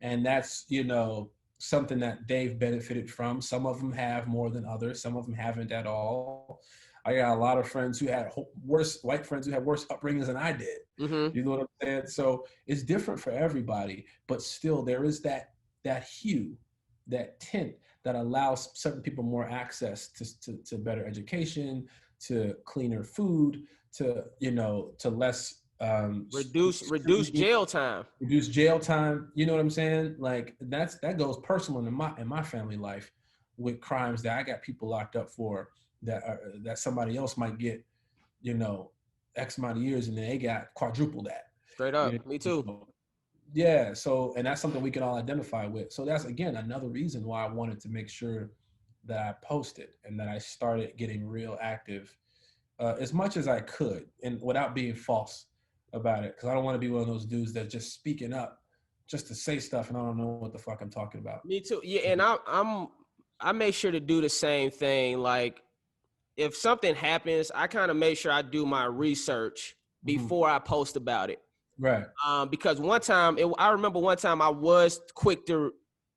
And that's, you know, something that they've benefited from. Some of them have more than others. Some of them haven't at all. I got a lot of friends who had white friends who had worse upbringings than I did. You know what I'm saying? So it's different for everybody, but still there is that hue, that tint that allows certain people more access to better education, to cleaner food, to, you know, to less reduce jail time. Reduce jail time. You know what I'm saying? Like that goes personal in my family life with crimes that I got people locked up for that somebody else might get, you know, X amount of years, and then they got quadruple that. Straight up. You know? Me too. Yeah. So, and that's something we can all identify with. So that's, again, another reason why I wanted to make sure that I posted and that I started getting real active as much as I could, and without being false about it. Cause I don't want to be one of those dudes that's just speaking up just to say stuff and I don't know what the fuck I'm talking about. Me too. Yeah. And I make sure to do the same thing. Like, if something happens, I kind of make sure I do my research before I post about it. Right. Because I remember one time I was quick to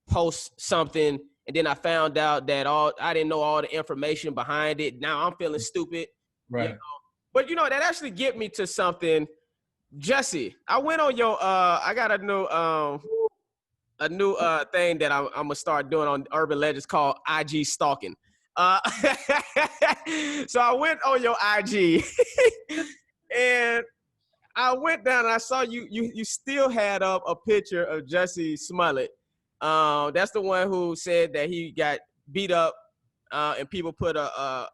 post something, and then I found out that I didn't know all the information behind it. Now I'm feeling stupid. Right. You know? But you know, that actually get me to something. Jesse, I went on your I got a new thing that I'm gonna start doing on Urban Legends called IG stalking. So I went on your IG and I went down and I saw you still had up a picture of Jussie Smollett. That's the one who said that he got beat up and people put a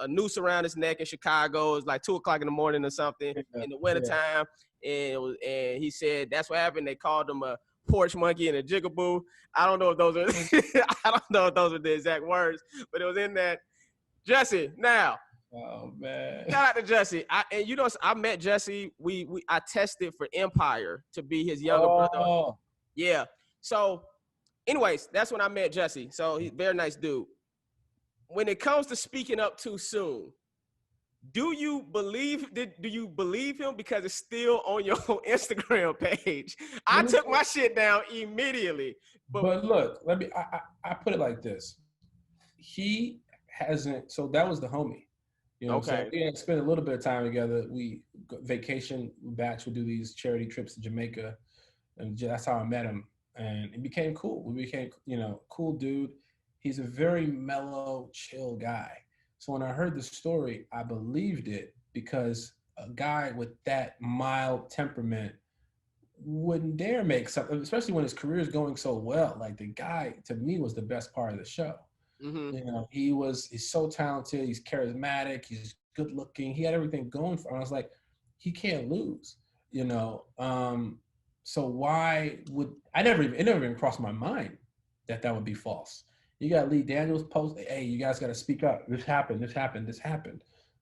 noose around his neck in Chicago. It was like 2:00 in the morning or something in the wintertime. And he said that's what happened. They called him a porch monkey and a jigaboo. I don't know if those are the exact words, but it was in that. Jesse, now. Oh man! Shout out to Jesse. I met Jesse. I tested for Empire to be his younger brother. Yeah. So, anyways, that's when I met Jesse. So he's a very nice dude. When it comes to speaking up too soon, do you believe him because it's still on your Instagram page? I took my shit down immediately. But look, I put it like this. He hasn't, so that was the homie. You know, okay. So we had spent a little bit of time together. We vacation batch would do these charity trips to Jamaica, and that's how I met him. And it became cool. We became, you know, cool dude. He's a very mellow, chill guy. So when I heard the story, I believed it because a guy with that mild temperament wouldn't dare make something, especially when his career is going so well. Like, the guy, to me, was the best part of the show. Mm-hmm. You know, he's so talented. He's charismatic. He's good looking. He had everything going for him. I was like, he can't lose, you know? So why would, it never even crossed my mind that would be false. You got Lee Daniels post, hey, you guys got to speak up. This happened.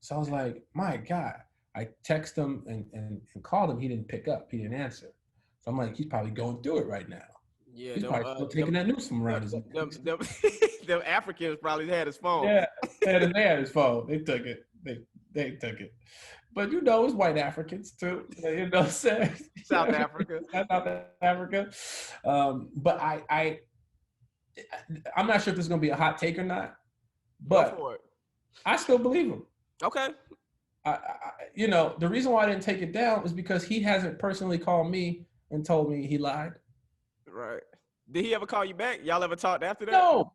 So I was like, my God. I texted him and called him. He didn't pick up. He didn't answer. So I'm like, he's probably going through it right now. Yeah, he's probably still taking that news from around his neck. Them Africans probably had his phone. Yeah, they had his phone. They took it. They took it. But you know, it's white Africans too. You know what I'm saying? South Africa. South Africa. But I'm not sure if this is going to be a hot take or not, but I still believe him. Okay. You know, the reason why I didn't take it down is because he hasn't personally called me and told me he lied. Right. Did he ever call you back? Y'all ever talked after that? No.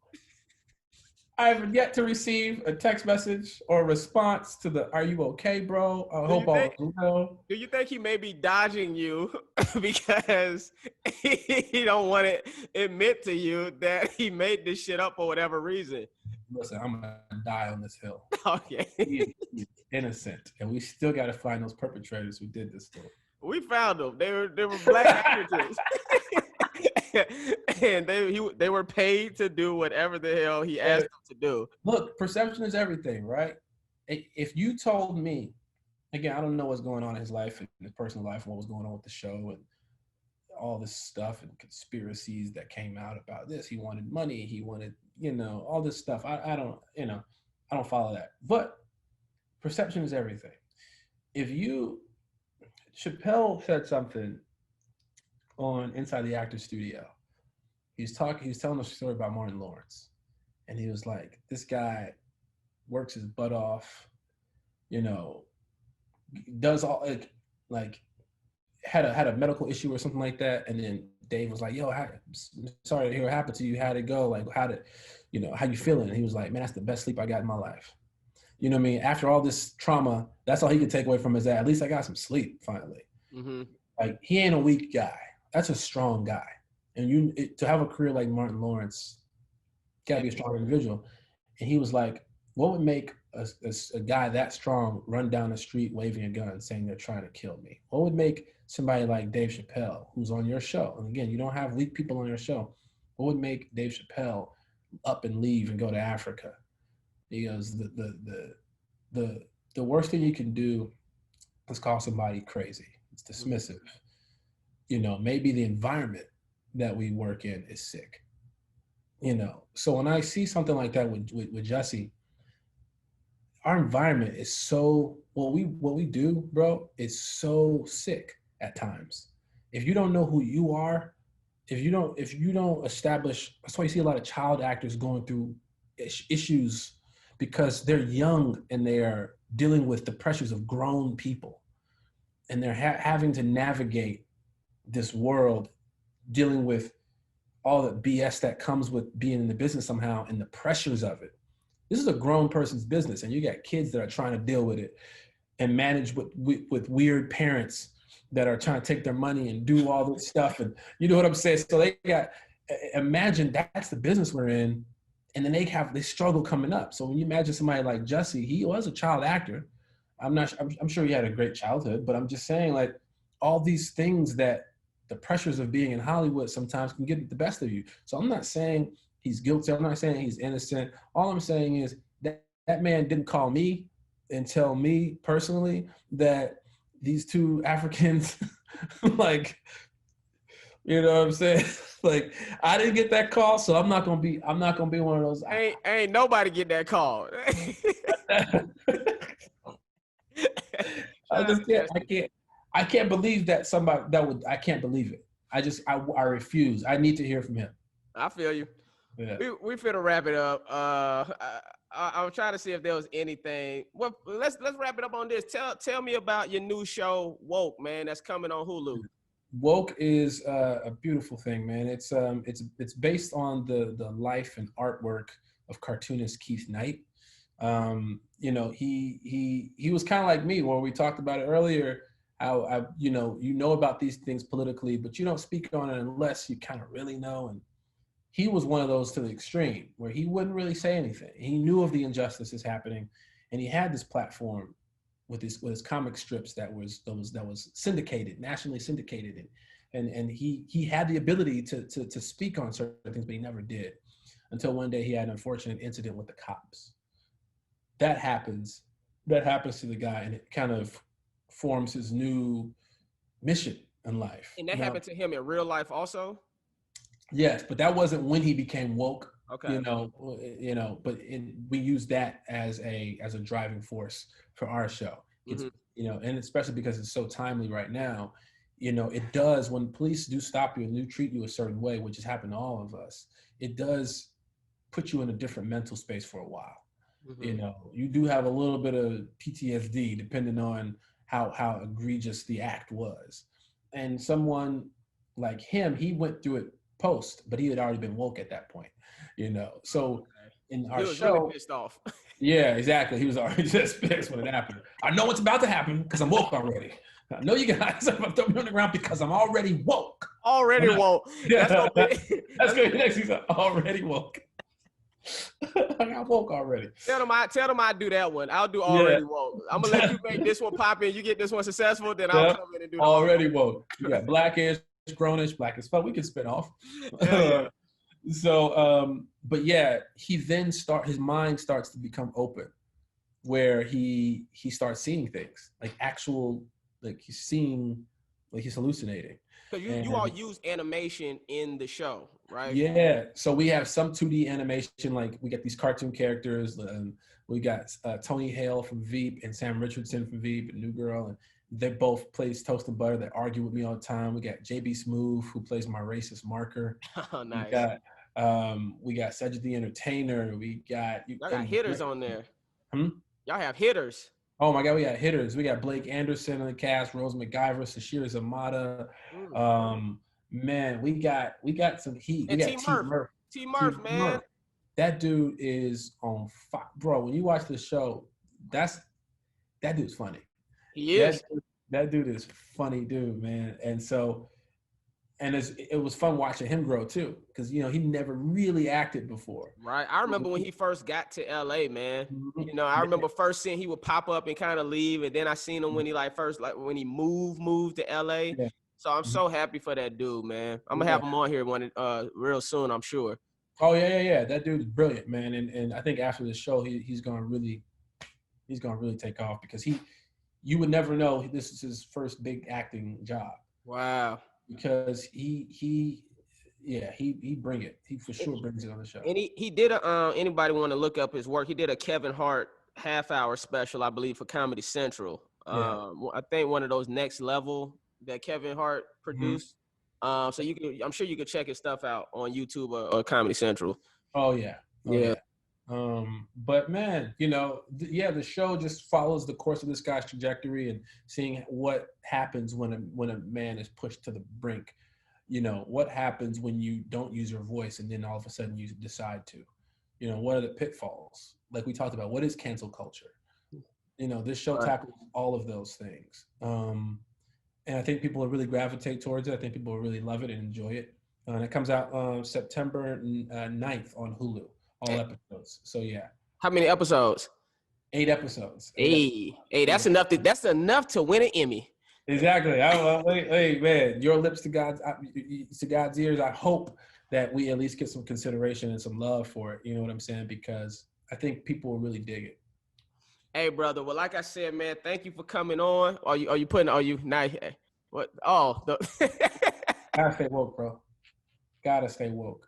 I have yet to receive a text message or a response to the, are you okay, bro? I hope all is well. Do you think he may be dodging you because he don't want to admit to you that he made this shit up for whatever reason? listen, I'm gonna die on this hill. Okay. He is innocent, and we still got to find those perpetrators who did this to him. We found them. They were black actors. And they were paid to do whatever the hell he asked them to do. Look, perception is everything, right? If you told me, again, I don't know what's going on in his life and his personal life and what was going on with the show and all this stuff and conspiracies that came out about this. He wanted money. He wanted, all this stuff. I don't follow that. But perception is everything. Chappelle said something on Inside the Actors Studio. He was telling a story about Martin Lawrence. And he was like, this guy works his butt off, does all like had a medical issue or something like that. And then Dave was like, yo, sorry to hear what happened to you. How'd it go? Like, how you feeling? And he was like, man, that's the best sleep I got in my life. You know what I mean? After all this trauma, that's all he could take away from his dad. At least I got some sleep finally. Mm-hmm. Like, he ain't a weak guy. That's a strong guy. And to have a career like Martin Lawrence, you gotta be a strong individual. And he was like, what would make a guy that strong run down the street waving a gun saying they're trying to kill me? What would make somebody like Dave Chappelle, who's on your show, and again, you don't have weak people on your show, what would make Dave Chappelle up and leave and go to Africa? He goes, the worst thing you can do is call somebody crazy. It's dismissive. Maybe the environment that we work in is sick. So when I see something like that with Jesse, our environment is so, what we do, bro, is so sick at times. If you don't know who you are, if you don't establish, that's why you see a lot of child actors going through issues, because they're young and they're dealing with the pressures of grown people, and they're having to navigate this world, dealing with all the BS that comes with being in the business somehow and the pressures of it. This is a grown person's business, and you got kids that are trying to deal with it and manage with weird parents that are trying to take their money and do all this stuff. And you know what I'm saying? So imagine that's the business we're in. And then they struggle coming up. So when you imagine somebody like Jesse, he was a child actor. I'm sure he had a great childhood, but I'm just saying, like, all these things that the pressures of being in Hollywood sometimes can get the best of you. So I'm not saying he's guilty. I'm not saying he's innocent. All I'm saying is that man didn't call me and tell me personally that these two Africans, like, you know what I'm saying? Like, I didn't get that call, so I'm not gonna be one of those. Ain't nobody get that call. I can't believe that somebody that would. I can't believe it. I refuse. I need to hear from him. I feel you. Yeah. We finna wrap it up. I'm trying to see if there was anything. Well, let's wrap it up on this. Tell me about your new show, Woke, man. That's coming on Hulu. Woke is a beautiful thing, man. It's based on the life and artwork of cartoonist Keith Knight. He was kind of like me, where we talked about it earlier. How you know about these things politically, but you don't speak on it unless you kind of really know. And he was one of those to the extreme, where he wouldn't really say anything. He knew of the injustices happening, and he had this platform with his comic strips that was syndicated, nationally syndicated, and he had the ability to speak on certain things, but he never did, until one day he had an unfortunate incident with the cops. That happens to the guy, and it kind of forms his new mission in life. And that happened to him in real life also? Yes, but that wasn't when he became woke. Okay. But we use that as a driving force for our show. It's, and especially because it's so timely right now. It does, when police do stop you and do treat you a certain way, which has happened to all of us, it does put you in a different mental space for a while. You do have a little bit of PTSD depending on how egregious the act was. And someone like him, he went through it post, but he had already been woke at that point, So in our show, really pissed off. Yeah, exactly. He was already just pissed when it happened. I know what's about to happen because I'm woke already. I know you guys are throwing me on the ground because I'm already woke. Already woke. Yeah. That's good. Next season, already woke. I got woke already. Tell them I do that one. I'll do already woke. I'm gonna let you make this one pop in. You get this one successful, then I'll come in and do the already woke. You got blackish, grownish, black as fuck. We can spin off. Yeah. So, but yeah, he then his mind starts to become open, where he starts seeing things like actual, like he's seeing, like he's hallucinating. Because you all use animation in the show, right? Yeah. So we have some 2D animation, like we got these cartoon characters. We got Tony Hale from Veep and Sam Richardson from Veep and New Girl, and they both plays Toast and Butter. They argue with me all the time. We got JB Smoove, who plays my racist marker. Oh, nice. We got Cedric the Entertainer. We got y'all got hitters on there. Hmm? Y'all have hitters. Oh my God, we got hitters. We got Blake Anderson in the cast, Rose McIver, Sashira Zamata. Man, we got some heat. And we got T Murph, man. That dude is on fire. Bro, when you watch the show, that dude's funny. He is. That dude is funny dude, man. And so, and it was fun watching him grow too, because he never really acted before. Right. I remember when he first got to LA, man. I remember first seeing he would pop up and kind of leave, and then I seen him when he when he moved to LA. Yeah. So I'm so happy for that dude, man. I'm gonna have him on here real soon, I'm sure. Oh yeah. That dude is brilliant, man. And I think after the show, he's gonna really take off, because you would never know this is his first big acting job. Wow. Because he bring it. He for sure brings it on the show. And he did anybody want to look up his work? He did a Kevin Hart half-hour special, I believe, for Comedy Central. I think one of those Next Level that Kevin Hart produced. So I'm sure you could check his stuff out on YouTube or Comedy Central. Oh yeah. But man, the show just follows the course of this guy's trajectory and seeing what happens when a man is pushed to the brink. What happens when you don't use your voice and then all of a sudden you decide to. What are the pitfalls? Like we talked about, what is cancel culture? This show tackles all of those things. And I think people will really gravitate towards it. I think people will really love it and enjoy it. And it comes out September 9th on Hulu. All episodes. So yeah. How many episodes? 8 episodes. Hey, that's enough to win an Emmy. Exactly. Hey man, your lips to God's ears. I hope that we at least get some consideration and some love for it. You know what I'm saying? Because I think people will really dig it. Hey brother, well, like I said, man, thank you for coming on. Are you not? What? Oh, Gotta stay woke, bro. Gotta stay woke.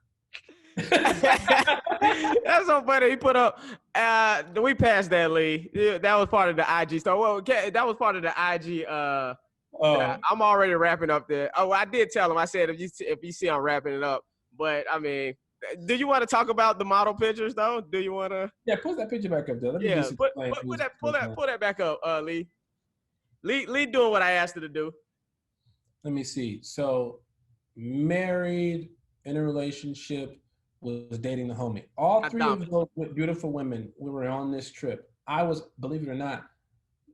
That's so funny. He put up. We passed that, Lee. Yeah, that was part of the IG story. Well, that was part of the IG. I'm already wrapping up there. Oh, I did tell him. I said if you see I'm wrapping it up. But I mean, do you want to talk about the model pictures though? Do you want to? Yeah, put that picture back up there. Pull that back up, Lee. Lee doing what I asked her to do. Let me see. So, married, in a relationship, was dating the homie. All three of those beautiful women, we were on this trip. I was, believe it or not,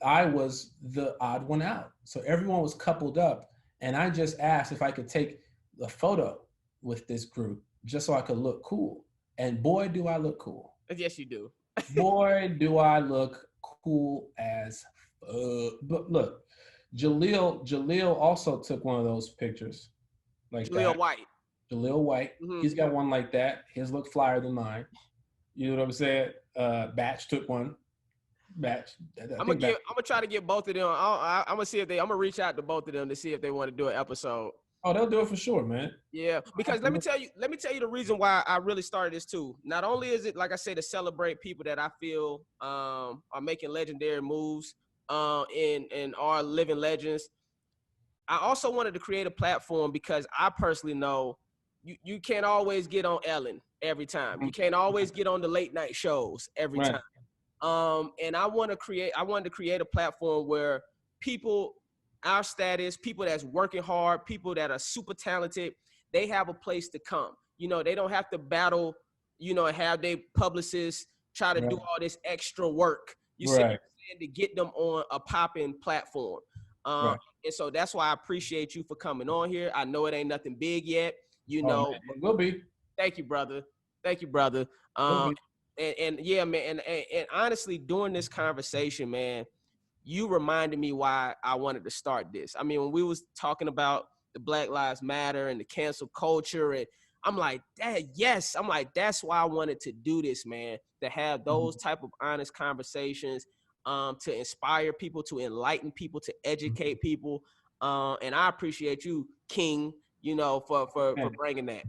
I was the odd one out. So everyone was coupled up, and I just asked if I could take a photo with this group just so I could look cool. And boy, do I look cool. Yes, you do. Boy, do I look cool as but look, Jaleel also took one of those pictures. Like Jaleel White. Jaleel White. Mm-hmm. He's got one like that. His look flyer than mine. You know what I'm saying? Batch took one. Batch. I'm gonna try to get both of them. I'm gonna see if I'm gonna reach out to both of them to see if they want to do an episode. Oh, they'll do it for sure, man. Yeah, because let me tell you the reason why I really started this too. Not only is it, like I say, to celebrate people that I feel are making legendary moves and are living legends. I also wanted to create a platform because I personally know you can't always get on Ellen every time. You can't always get on the late night shows every time. And I wanted to create a platform where people, our status, people that's working hard, people that are super talented, they have a place to come. They don't have to battle, and have their publicists try to do all this extra work. You see what I'm saying? To get them on a popping platform. And so that's why I appreciate you for coming on here. I know it ain't nothing big yet, Man, it will be. Thank you, brother. Thank you, brother. And yeah, man, and honestly, during this conversation, man, you reminded me why I wanted to start this. I mean, when we was talking about the Black Lives Matter and the cancel culture, and I'm like, yes, I'm like, that's why I wanted to do this, man, to have those type of honest conversations, to inspire people, to enlighten people, to educate people. And I appreciate you, King, you know, for bringing that.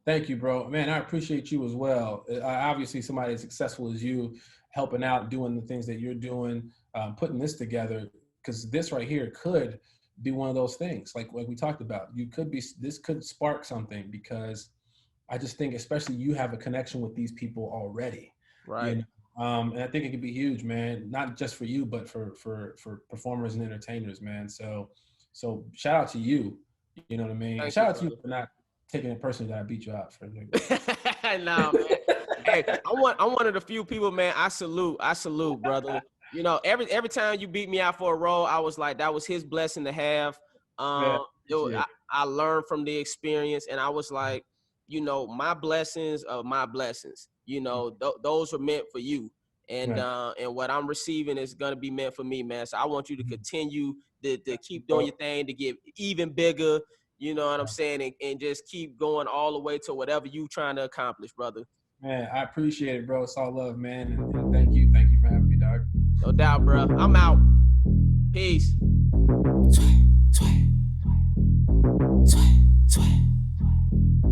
Thank you, bro. Man, I appreciate you as well. Obviously, somebody as successful as you, helping out, doing the things that you're doing, putting this together, because this right here could be one of those things, like we talked about. This could spark something, because I just think, especially you have a connection with these people already, right? You know? And I think it could be huge, man. Not just for you, but for performers and entertainers, man. So shout out to you. You know what I mean? Shout out to you for not taking it personally that I beat you out for a No, man. Hey, I'm one of the few people, man. I salute, brother. You know, every time you beat me out for a role, I was like, that was his blessing to have. I learned from the experience, and I was like, you know, my blessings are my blessings. You know, those were meant for you, and what I'm receiving is gonna be meant for me, man. So I want you to continue to keep doing your thing, to get even bigger. You know what I'm saying? And just keep going all the way to whatever you trying to accomplish, brother. Man, I appreciate it, bro. It's all love, man. And thank you for having me, dog. No doubt, bro. I'm out. Peace.